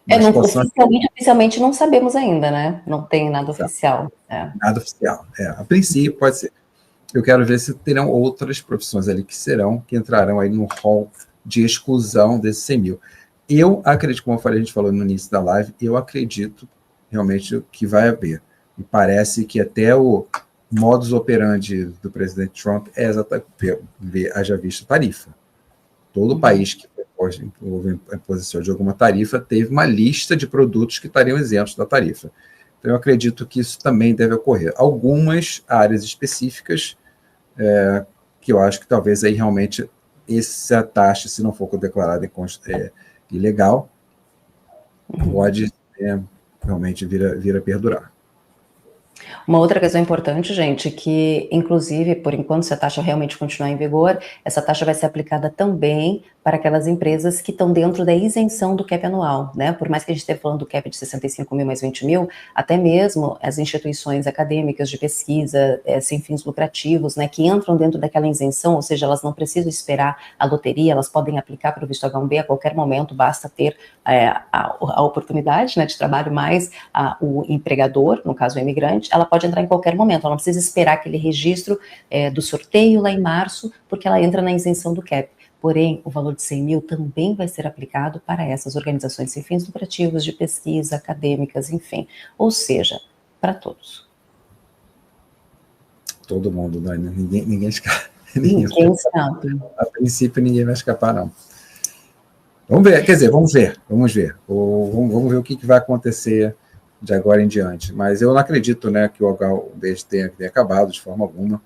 Não, oficialmente não sabemos ainda, né? Não tem nada oficial. Nada oficial, a princípio pode ser. Eu quero ver se terão outras profissões ali que entrarão aí no hall de exclusão desses 100 mil. Eu acredito, como eu falei, a gente falou no início da live, eu acredito realmente que vai haver. Me parece que até o modus operandi do presidente Trump é exatamente, haja visto tarifa. Todo país que houve a imposição de alguma tarifa teve uma lista de produtos que estariam isentos da tarifa. Então, eu acredito que isso também deve ocorrer. Algumas áreas específicas, que eu acho que talvez aí realmente essa taxa, se não for declarada ilegal, pode realmente vir a perdurar. Uma outra questão importante, gente, que inclusive, por enquanto, se a taxa realmente continuar em vigor, essa taxa vai ser aplicada também para aquelas empresas que estão dentro da isenção do cap anual, né? Por mais que a gente esteja falando do cap de 65 mil mais 20 mil, até mesmo as instituições acadêmicas de pesquisa sem fins lucrativos, né, que entram dentro daquela isenção, ou seja, elas não precisam esperar a loteria, elas podem aplicar para o visto H1B a qualquer momento, basta ter a oportunidade, né, de trabalho mais o empregador, no caso o imigrante, ela pode entrar em qualquer momento, ela não precisa esperar aquele registro do sorteio lá em março, porque ela entra na isenção do cap. Porém, o valor de 100 mil também vai ser aplicado para essas organizações sem fins lucrativos, de pesquisa, acadêmicas, enfim. Ou seja, para todos. Todo mundo, né? Ninguém escapa. Ninguém escapa. A princípio, ninguém vai escapar, não. Vamos ver, quer dizer, vamos ver. Vamos ver o que vai acontecer de agora em diante. Mas eu não acredito, né, que o H1B tenha acabado de forma alguma.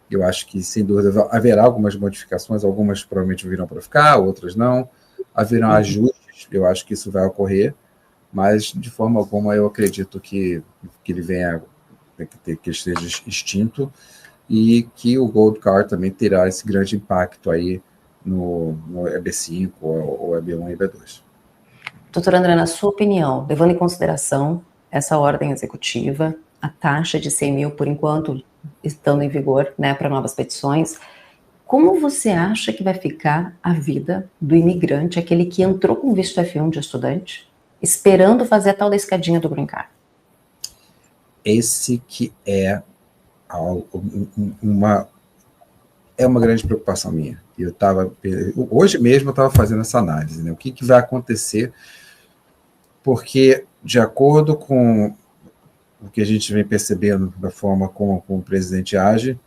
Eu acho que, sem dúvida, haverá algumas modificações, algumas provavelmente virão para ficar, outras não. Haverão ajustes, eu acho que isso vai ocorrer, mas, de forma alguma, eu acredito que ele venha, que esteja extinto, e que o Gold Card também terá esse grande impacto aí no EB5, ou EB1 e EB2. Doutora André, na sua opinião, levando em consideração essa ordem executiva, a taxa de 100 mil, por enquanto, estando em vigor, né, para novas petições, como você acha que vai ficar a vida do imigrante, aquele que entrou com visto F1 de estudante, esperando fazer a tal da escadinha do Green Card? Esse que é uma grande preocupação minha. Hoje mesmo eu estava fazendo essa análise, né? O que vai acontecer, porque, de acordo com o que a gente vem percebendo da forma como o presidente age,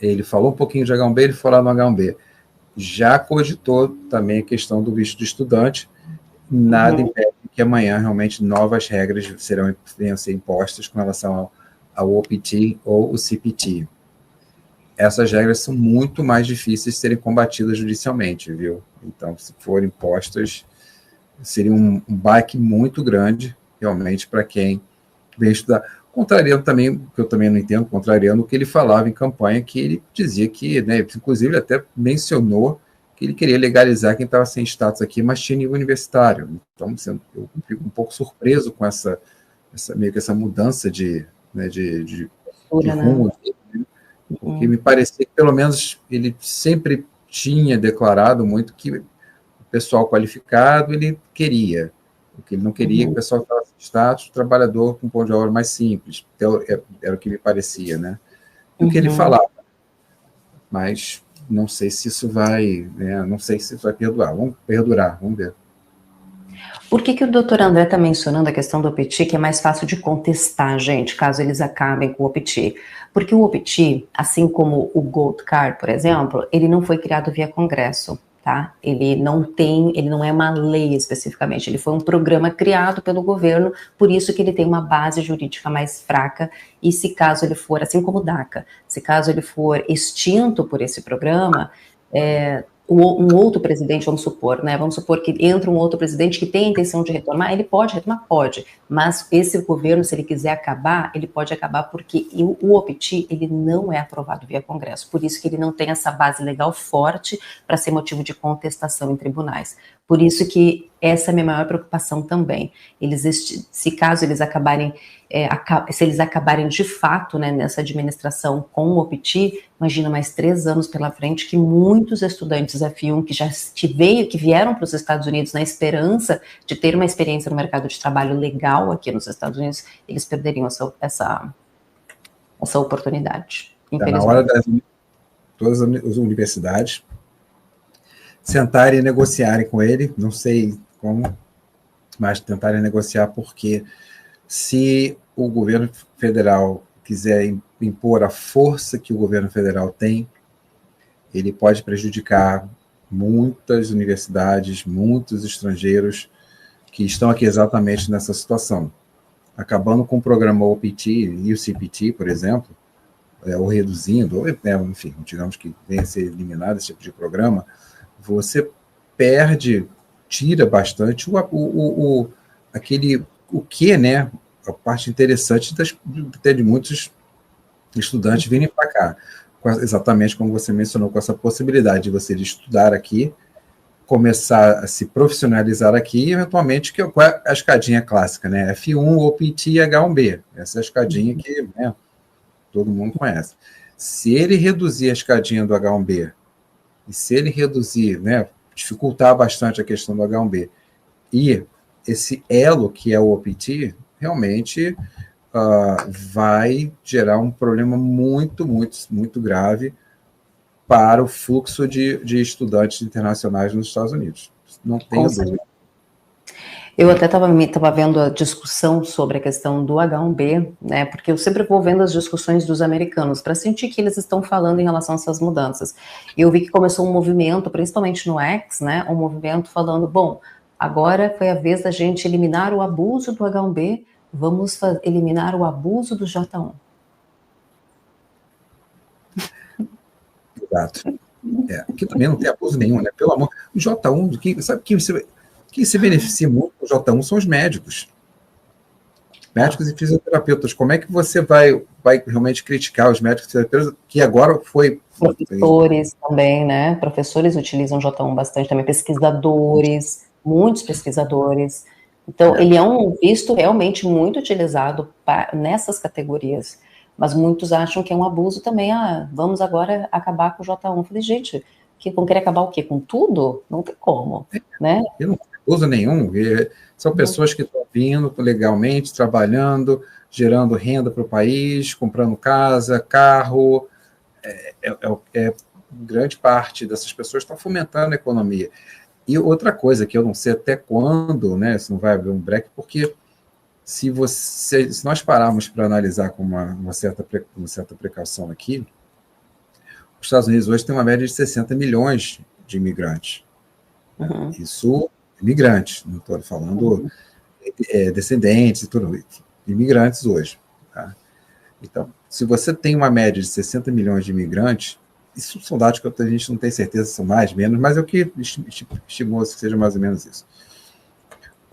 ele falou um pouquinho de H1B, ele foi lá no H1B. Já cogitou também a questão do visto de estudante, nada impede que amanhã realmente novas regras venham a ser impostas com relação ao OPT ou o CPT. Essas regras são muito mais difíceis de serem combatidas judicialmente, viu? Então, se forem impostas, seria um baque muito grande, realmente, para quem vem estudar. Contrariando também, que eu também não entendo, contrariando o que ele falava em campanha, que ele dizia que, né, inclusive ele até mencionou que ele queria legalizar quem estava sem status aqui, mas tinha nível universitário. Então, eu fico um pouco surpreso com meio que essa mudança de rumo, né? Porque me parecia que, pelo menos, ele sempre tinha declarado muito que o pessoal qualificado ele queria. O que ele não queria, que o pessoal estava sem status, trabalhador com pão de obra mais simples. Então, era o que me parecia, né? E o que ele falava. Mas não sei se isso vai, né? Não sei se isso vai perdurar, vamos ver. Por que o doutor André está mencionando a questão do OPT, que é mais fácil de contestar, gente, caso eles acabem com o OPT? Porque o OPT, assim como o Gold Card, por exemplo, ele não foi criado via Congresso. tá? Ele não é uma lei especificamente, ele foi um programa criado pelo governo, por isso que ele tem uma base jurídica mais fraca, e se caso ele for, assim como o DACA, se caso ele for extinto por esse programa, um outro presidente, vamos supor que entra um outro presidente que tem a intenção de retomar, ele pode retomar? Pode, mas esse governo, se ele quiser acabar, ele pode acabar porque o OPT, ele não é aprovado via Congresso, por isso que ele não tem essa base legal forte para ser motivo de contestação em tribunais. Por isso que essa é a minha maior preocupação também. Se caso eles acabarem, se eles acabarem de fato, né, nessa administração com o OPT, imagina mais 3 anos pela frente que muitos estudantes F1 que vieram para os Estados Unidos na esperança de ter uma experiência no mercado de trabalho legal aqui nos Estados Unidos, eles perderiam essa oportunidade. Está na hora das todas as universidades sentarem e negociarem com ele, não sei como, mas tentarem negociar, porque se o governo federal quiser impor a força que o governo federal tem, ele pode prejudicar muitas universidades, muitos estrangeiros que estão aqui exatamente nessa situação. Acabando com o programa OPT e o CPT, por exemplo, ou reduzindo, ou, enfim, digamos que venha a ser eliminado esse tipo de programa, você tira bastante o que, né, a parte interessante de muitos estudantes virem para cá, exatamente como você mencionou, com essa possibilidade de você estudar aqui, começar a se profissionalizar aqui e, eventualmente, qual é a escadinha clássica, né? F1, OPT e H1B. Essa é a escadinha que, né, todo mundo conhece. Se ele reduzir a escadinha do H1B, e se ele reduzir, né, dificultar bastante a questão do H1B, e esse elo que é o OPT, realmente vai gerar um problema muito, muito, muito grave para o fluxo de estudantes internacionais nos Estados Unidos. Não tenho dúvida. Eu até estava vendo a discussão sobre a questão do H1B, né, porque eu sempre vou vendo as discussões dos americanos, para sentir que eles estão falando em relação a essas mudanças. E eu vi que começou um movimento, principalmente no X, né, um movimento falando, bom, agora foi a vez da gente eliminar o abuso do H1B, vamos eliminar o abuso do J1. Exato. Aqui também não tem abuso nenhum, né? Pelo amor. O J1, sabe quem se beneficia muito do J1 são os médicos. Médicos e fisioterapeutas. Como é que você vai realmente criticar os médicos e fisioterapeutas que agora foi... Professores também, né? Professores utilizam J1 bastante também, pesquisadores, muitos pesquisadores. Então, ele é um visto realmente muito utilizado nessas categorias. Mas muitos acham que é um abuso também. Vamos agora acabar com o J1. Eu falei, gente, vão querer acabar o quê? Com tudo? Não tem como, né? Eu não tenho abuso nenhum. São pessoas que estão vindo legalmente, trabalhando, gerando renda para o país, comprando casa, carro. Grande parte dessas pessoas estão fomentando a economia. E outra coisa que eu não sei até quando, né, se não vai abrir um break, porque se nós pararmos para analisar com uma certa precaução aqui, os Estados Unidos hoje tem uma média de 60 milhões de imigrantes. Uhum. Isso, imigrantes, não estou falando descendentes e tudo, imigrantes hoje. Tá? Então, se você tem uma média de 60 milhões de imigrantes, isso são dados que a gente não tem certeza se são mais, menos, mas é o que estimou que seja mais ou menos isso.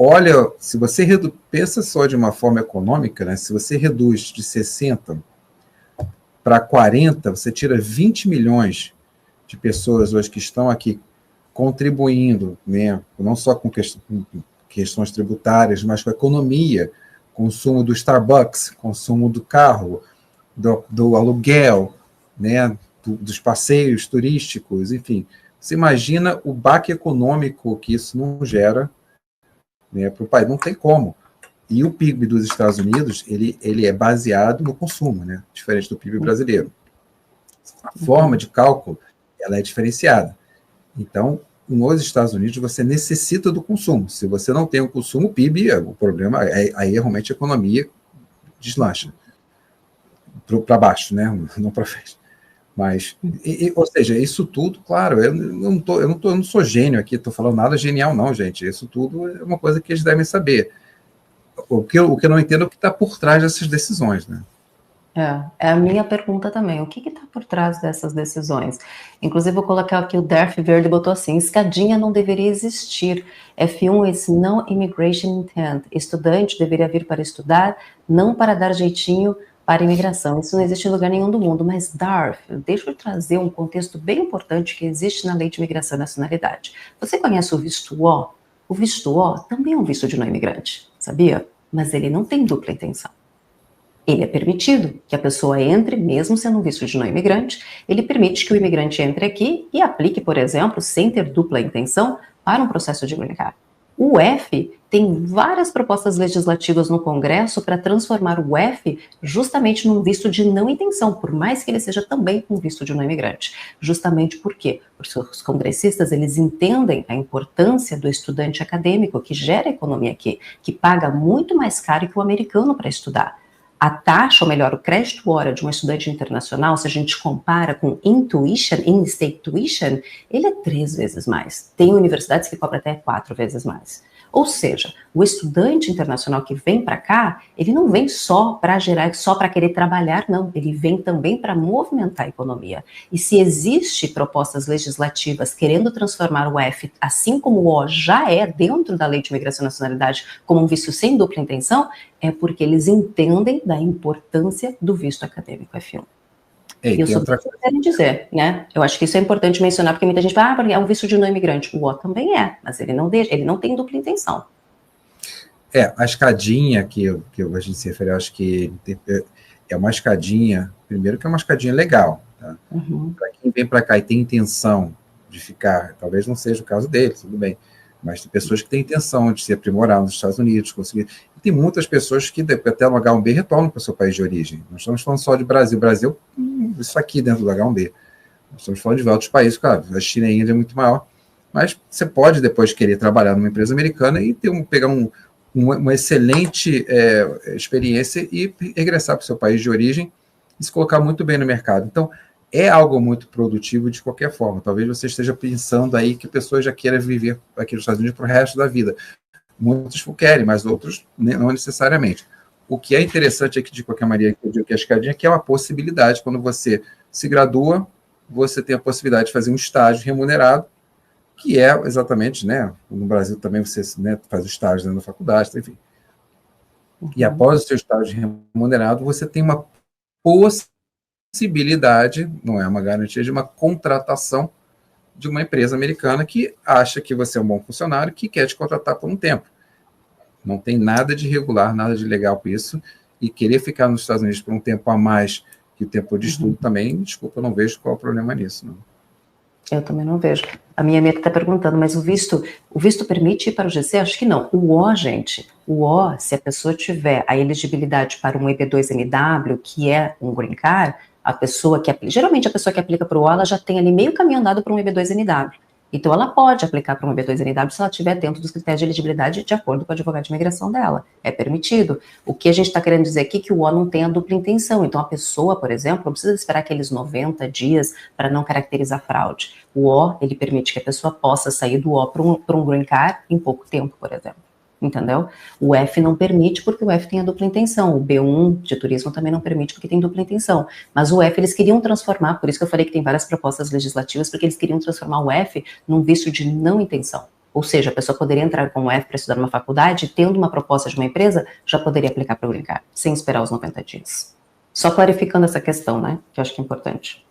Olha, se você pensa só de uma forma econômica, né, se você reduz de 60 para 40, você tira 20 milhões de pessoas hoje que estão aqui contribuindo, né, não só com questões tributárias, mas com a economia, consumo do Starbucks, consumo do carro, do aluguel, né, dos passeios turísticos, enfim. Você imagina o baque econômico que isso não gera, né, para o país. Não tem como. E o PIB dos Estados Unidos, ele é baseado no consumo, né, diferente do PIB brasileiro. A forma de cálculo, ela é diferenciada. Então, nos Estados Unidos, você necessita do consumo. Se você não tem o consumo, o PIB, o problema, aí realmente a economia deslancha para baixo, né, não para frente. Mas, ou seja, isso tudo, claro, eu não sou gênio aqui, estou falando nada genial, não, gente. Isso tudo é uma coisa que eles devem saber. O que eu não entendo é o que está por trás dessas decisões, né? É a minha pergunta também. O que está por trás dessas decisões? Inclusive, vou colocar aqui o Darth Verde botou assim: escadinha não deveria existir. F1 is no immigration intent. Estudante deveria vir para estudar, não para dar jeitinho para imigração. Isso não existe em lugar nenhum do mundo. Mas, Darth, deixa eu trazer um contexto bem importante que existe na lei de imigração e nacionalidade. Você conhece o visto O? O visto O também é um visto de não imigrante, sabia? Mas ele não tem dupla intenção. Ele é permitido que a pessoa entre, mesmo sendo um visto de não imigrante, ele permite que o imigrante entre aqui e aplique, por exemplo, sem ter dupla intenção, para um processo de green card. O F tem várias propostas legislativas no Congresso para transformar o F justamente num visto de não intenção, por mais que ele seja também um visto de não imigrante. Justamente por quê? Porque os congressistas, eles entendem a importância do estudante acadêmico que gera economia aqui, que paga muito mais caro que o americano para estudar. A taxa, ou melhor, o crédito hora de um estudante internacional, se a gente compara com in-state tuition, ele é 3 vezes mais. Tem universidades que cobram até 4 vezes mais. Ou seja, o estudante internacional que vem para cá, ele não vem só para gerar, só para querer trabalhar, não. Ele vem também para movimentar a economia. E se existe propostas legislativas querendo transformar o F, assim como o O já é dentro da Lei de Imigração e Nacionalidade, como um visto sem dupla intenção, é porque eles entendem da importância do visto acadêmico F1. E eu sou bem sincera em dizer, né? Eu acho que isso é importante mencionar, porque muita gente fala, é um visto de não imigrante. O O também é, mas ele não tem dupla intenção. A escadinha que a gente se refere, eu acho que é uma escadinha, primeiro que é uma escadinha legal, tá? Para quem vem para cá e tem intenção de ficar, talvez não seja o caso deles, tudo bem, mas tem pessoas que têm intenção de se aprimorar nos Estados Unidos, conseguir. E tem muitas pessoas que até no H1B retornam para o seu país de origem. Nós estamos falando só de Brasil. Brasil, isso aqui dentro do H1B. Nós estamos falando de outros países, claro, a China e a Índia é muito maior, mas você pode depois querer trabalhar numa empresa americana e pegar uma excelente experiência e regressar para o seu país de origem e se colocar muito bem no mercado. Então, é algo muito produtivo de qualquer forma. Talvez você esteja pensando aí que pessoas já queiram viver aqui nos Estados Unidos para o resto da vida. Muitos querem, mas outros não necessariamente. O que é interessante aqui, de qualquer maneira, que eu digo que a escadinha, que é uma possibilidade. Quando você se gradua, você tem a possibilidade de fazer um estágio remunerado, que é exatamente, né? No Brasil também você, né, faz o estágio dentro da faculdade, enfim. E após o seu estágio remunerado, você tem uma possibilidade, não é uma garantia, de uma contratação de uma empresa americana que acha que você é um bom funcionário, que quer te contratar por um tempo. Não tem nada de irregular, nada de legal com isso, e querer ficar nos Estados Unidos por um tempo a mais que o tempo de estudo também, desculpa, eu não vejo qual é o problema nisso. Não. Eu também não vejo. A minha amiga está perguntando, mas o visto permite ir para o GC? Acho que não. O O, gente, se a pessoa tiver a elegibilidade para um EB2NW, que é um green card, geralmente a pessoa que aplica para o O, ela já tem ali meio caminho andado para um EB2NW. Então, ela pode aplicar para um EB2NW se ela estiver dentro dos critérios de elegibilidade de acordo com o advogado de imigração dela. É permitido. O que a gente está querendo dizer aqui é que o O não tem a dupla intenção. Então, a pessoa, por exemplo, não precisa esperar aqueles 90 dias para não caracterizar fraude. O O, ele permite que a pessoa possa sair do O para um green card em pouco tempo, por exemplo. Entendeu? O F não permite porque o F tem a dupla intenção. O B1 de turismo também não permite porque tem dupla intenção. Mas o F eles queriam transformar, por isso que eu falei que tem várias propostas legislativas, porque eles queriam transformar o F num visto de não intenção. Ou seja, a pessoa poderia entrar com o F para estudar numa faculdade, tendo uma proposta de uma empresa, já poderia aplicar para o green card, sem esperar os 90 dias. Só clarificando essa questão, né? Que eu acho que é importante.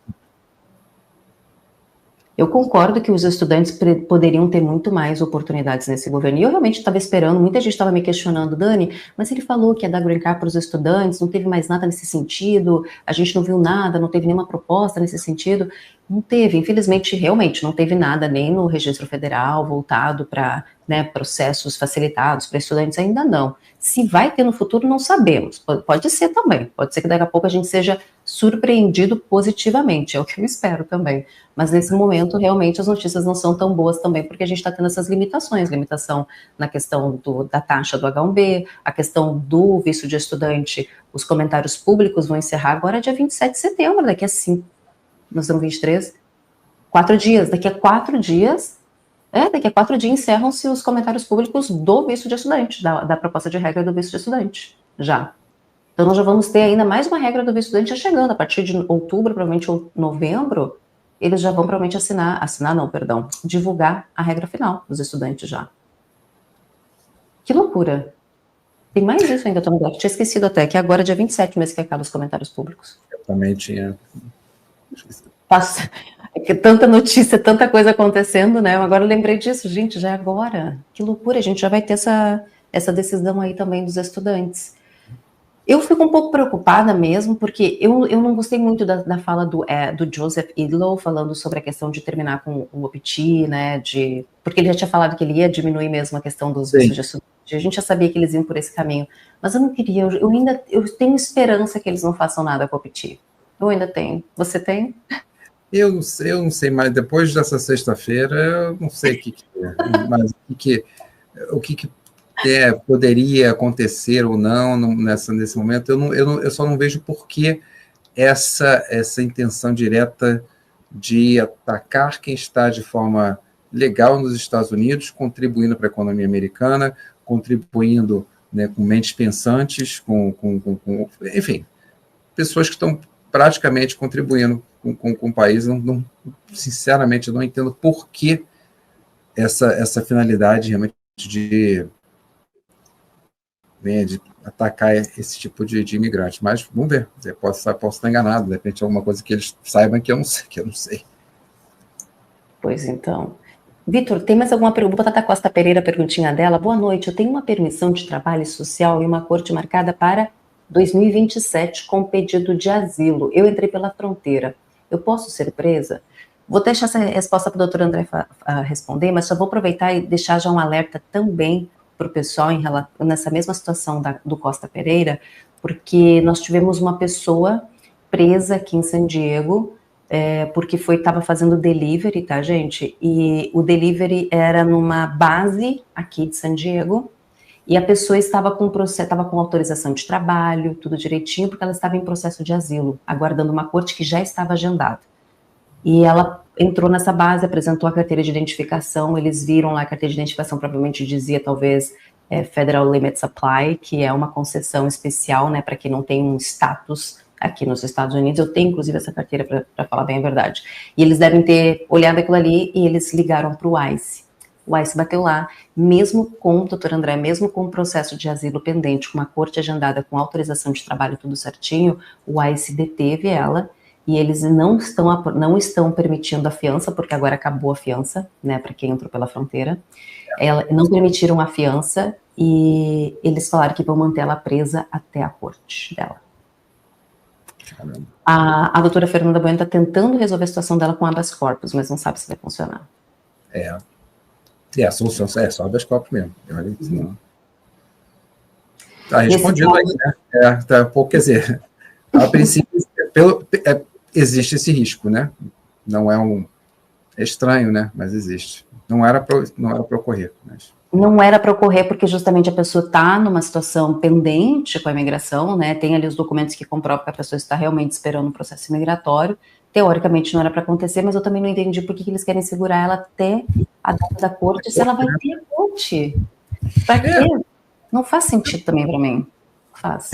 Eu concordo que os estudantes poderiam ter muito mais oportunidades nesse governo. E eu realmente estava esperando, muita gente estava me questionando, Dani, mas ele falou que ia dar green card para os estudantes, não teve mais nada nesse sentido, a gente não viu nada, não teve nenhuma proposta nesse sentido. Não teve, infelizmente, realmente, não teve nada nem no registro federal voltado para, né, processos facilitados para estudantes, ainda não. Se vai ter no futuro, não sabemos. Pode ser também, pode ser que daqui a pouco a gente seja surpreendido positivamente, é o que eu espero também. Mas nesse momento, realmente, as notícias não são tão boas também, porque a gente está tendo essas limitação na questão da taxa do H1B, a questão do visto de estudante, os comentários públicos vão encerrar agora dia 27 de setembro, daqui a Nós estamos 23. 4 dias. Daqui a 4 dias encerram-se os comentários públicos do visto de estudante, da proposta de regra do visto de estudante, já. Então, nós já vamos ter ainda mais uma regra do visto de estudante já chegando, a partir de outubro, provavelmente novembro, eles já vão provavelmente divulgar a regra final dos estudantes já. Que loucura. Tem mais isso ainda, Tom Black. Tinha esquecido até, que agora, dia 27, mês que acaba os comentários públicos. Eu também tinha... Passa. É que tanta notícia, tanta coisa acontecendo, né? Agora eu lembrei disso, gente, já é agora. Que loucura, a gente já vai ter essa decisão aí também dos estudantes. Eu fico um pouco preocupada mesmo, porque eu não gostei muito da fala do Joseph Idlow, falando sobre a questão de terminar com o OPT, né? Porque ele já tinha falado que ele ia diminuir mesmo a questão dos vistos de estudante. A gente já sabia que eles iam por esse caminho. Mas eu não queria, eu tenho esperança que eles não façam nada com o OPT. Eu ainda tenho. Você tem? Eu não sei, mas depois dessa sexta-feira, eu não sei o que é, mas o que poderia acontecer ou não nesse momento, eu só não vejo por que essa intenção direta de atacar quem está de forma legal nos Estados Unidos, contribuindo para a economia americana, contribuindo, né, com mentes pensantes, enfim, pessoas que estão praticamente contribuindo com o país. Sinceramente, eu não entendo por que essa finalidade realmente de atacar esse tipo de imigrante. Mas vamos ver, eu posso estar enganado, de repente alguma coisa que eles saibam que eu não sei. Pois então. Vitor, tem mais alguma pergunta? Tata Costa Pereira, perguntinha dela. Boa noite, eu tenho uma permissão de trabalho social e uma corte marcada para 2027 com pedido de asilo. Eu entrei pela fronteira. Eu posso ser presa? Vou deixar essa resposta para o doutor André responder, mas só vou aproveitar e deixar já um alerta também para o pessoal nessa mesma situação do Costa Pereira, porque nós tivemos uma pessoa presa aqui em San Diego, porque estava fazendo delivery, tá, gente? E o delivery era numa base aqui de San Diego, e a pessoa estava com autorização de trabalho, tudo direitinho, porque ela estava em processo de asilo, aguardando uma corte que já estava agendada. E ela entrou nessa base, apresentou a carteira de identificação, eles viram lá a carteira de identificação, provavelmente dizia, talvez, Federal Limit Supply, que é uma concessão especial, né, para quem não tem um status aqui nos Estados Unidos. Eu tenho, inclusive, essa carteira, para falar bem a verdade. E eles devem ter olhado aquilo ali e eles ligaram para o ICE. O ICE bateu lá, mesmo com, doutor André, mesmo com o processo de asilo pendente, com uma corte agendada, com autorização de trabalho, tudo certinho, o ICE deteve ela, e eles não estão permitindo a fiança, porque agora acabou a fiança, né, para quem entrou pela fronteira. Não permitiram a fiança, e eles falaram que vão manter ela presa até a corte dela. A doutora Fernanda Bueno está tentando resolver a situação dela com habeas corpus, mas não sabe se vai funcionar. A solução é só habeas corpus mesmo. Está respondido aí, né? Tá, quer dizer, a princípio, existe esse risco, né? Não é estranho, né? Mas existe. Não era para ocorrer. Mas... Não era para ocorrer porque justamente a pessoa está numa situação pendente com a imigração, né? Tem ali os documentos que comprovam que a pessoa está realmente esperando um processo migratório. Teoricamente não era para acontecer, mas eu também não entendi por que eles querem segurar ela até a data da corte, se ela vai ter a corte. Para quê? Não faz sentido também para mim. Faz.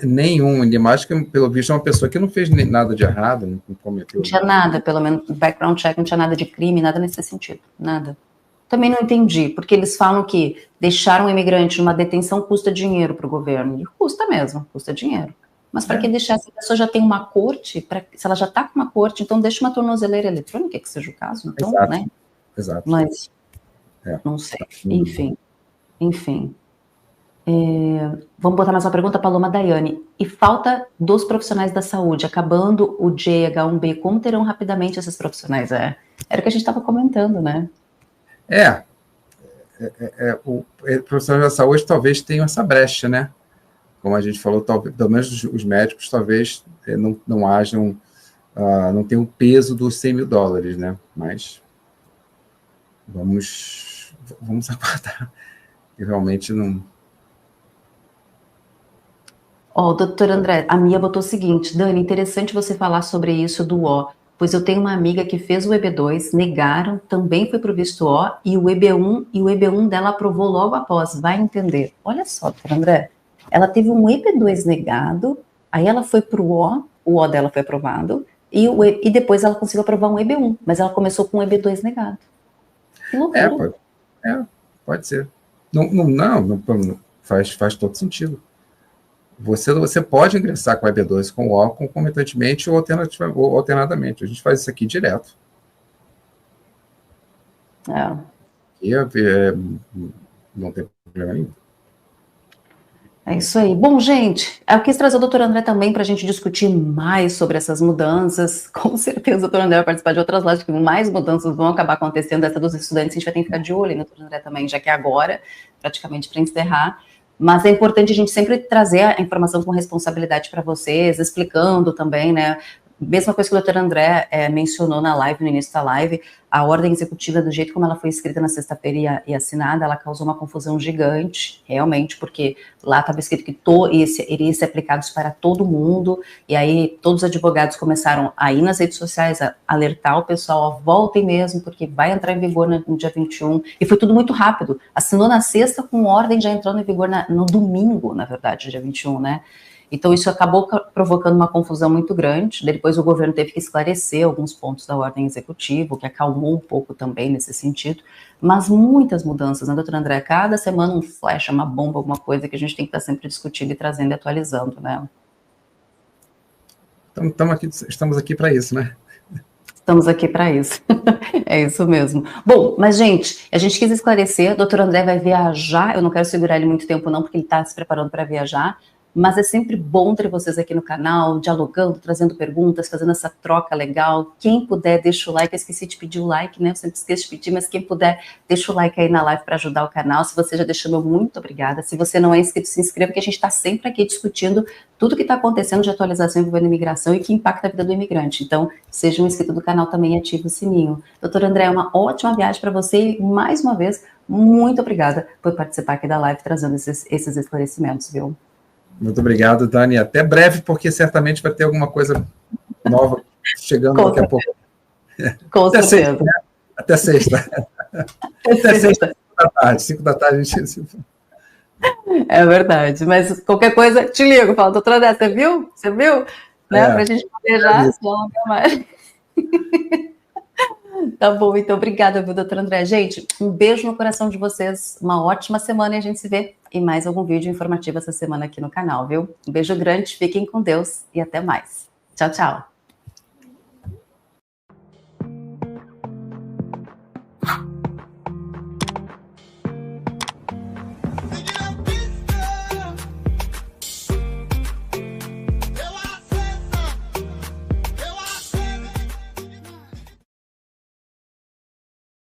Nenhum, ainda mais que, pelo visto, é uma pessoa que não fez nada de errado, não cometeu. Não tinha nada, pelo menos, background check, não tinha nada de crime, nada nesse sentido, nada. Também não entendi, porque eles falam que deixar um imigrante numa detenção custa dinheiro para o governo, e custa mesmo, custa dinheiro. Mas para que deixar, se a pessoa já tem uma corte, se ela já está com uma corte, então deixa uma tornozeleira eletrônica, que seja o caso, então, exato, né? Exato. Mas, não sei, enfim. Vamos botar mais uma pergunta, Paloma Daiane. E falta dos profissionais da saúde, acabando o J1B, como terão rapidamente esses profissionais? Era o que a gente estava comentando, né? O profissional da saúde talvez tenha essa brecha, né? Como a gente falou, talvez, pelo menos os médicos talvez não hajam, não tenham o peso dos $100 mil, né? Mas vamos aguardar. Eu realmente não... Doutor André, a Mia botou o seguinte: Dani, interessante você falar sobre isso do Pois eu tenho uma amiga que fez o EB2, negaram, também foi para o visto O, e o EB1 dela aprovou logo após, vai entender. Olha só, doutor André, ela teve um EB2 negado, aí ela foi para o O dela foi aprovado, e depois ela conseguiu aprovar um EB1, mas ela começou com um EB2 negado. Que loucura. Pode ser. Não, faz todo sentido. Você pode ingressar com a EB2 com o O concomitantemente ou alternadamente. A gente faz isso aqui direto. Não tem problema nenhum. É isso aí. Bom, gente, eu quis trazer o doutor André também para a gente discutir mais sobre essas mudanças. Com certeza o doutor André vai participar de outras lives, que mais mudanças vão acabar acontecendo. Essa dos estudantes, a gente vai ter que ficar de olho no doutor André também, já que é agora, praticamente para encerrar. Mas é importante a gente sempre trazer a informação com responsabilidade para vocês, explicando também, né? Mesma coisa que o doutor André mencionou na live, no início da live, a ordem executiva, do jeito como ela foi escrita na sexta-feira e assinada, ela causou uma confusão gigante, realmente, porque lá estava escrito que iria ser aplicados para todo mundo, e aí todos os advogados começaram a ir nas redes sociais, a alertar o pessoal, ó, voltem mesmo, porque vai entrar em vigor no dia 21, e foi tudo muito rápido, assinou na sexta com ordem já entrando em vigor no domingo, na verdade, dia 21, né? Então, isso acabou provocando uma confusão muito grande. Depois, o governo teve que esclarecer alguns pontos da ordem executiva, o que acalmou um pouco também nesse sentido. Mas muitas mudanças, né, doutor André? Cada semana um flash, uma bomba, alguma coisa que a gente tem que estar sempre discutindo e trazendo e atualizando, né? Estamos aqui para isso, né? Estamos aqui para isso. É isso mesmo. Bom, mas, gente, a gente quis esclarecer. O doutor André vai viajar. Eu não quero segurar ele muito tempo, não, porque ele está se preparando para viajar. Mas é sempre bom ter vocês aqui no canal, dialogando, trazendo perguntas, fazendo essa troca legal. Quem puder, deixa o like. Eu esqueci de pedir o like, né? Eu sempre esqueço de pedir, mas quem puder, deixa o like aí na live para ajudar o canal. Se você já deixou, meu muito obrigada. Se você não é inscrito, se inscreva, porque a gente está sempre aqui discutindo tudo que está acontecendo de atualização envolvendo imigração e que impacta a vida do imigrante. Então, seja um inscrito do canal também e ative o sininho. Doutor André, uma ótima viagem para você e, mais uma vez, muito obrigada por participar aqui da live, trazendo esses esclarecimentos, viu? Muito obrigado, Dani. Até breve, porque certamente vai ter alguma coisa nova chegando daqui a pouco. Com certeza. Até sexta. Até sexta, 5 da tarde, a gente... É verdade, mas qualquer coisa, te ligo, fala, doutora André, você viu? Você viu? Né? Pra gente poder já, senão não quer mais. Tá bom, então, obrigada, viu, doutor André? Gente, um beijo no coração de vocês, uma ótima semana e a gente se vê em mais algum vídeo informativo essa semana aqui no canal, viu? Um beijo grande, fiquem com Deus e até mais. Tchau, tchau.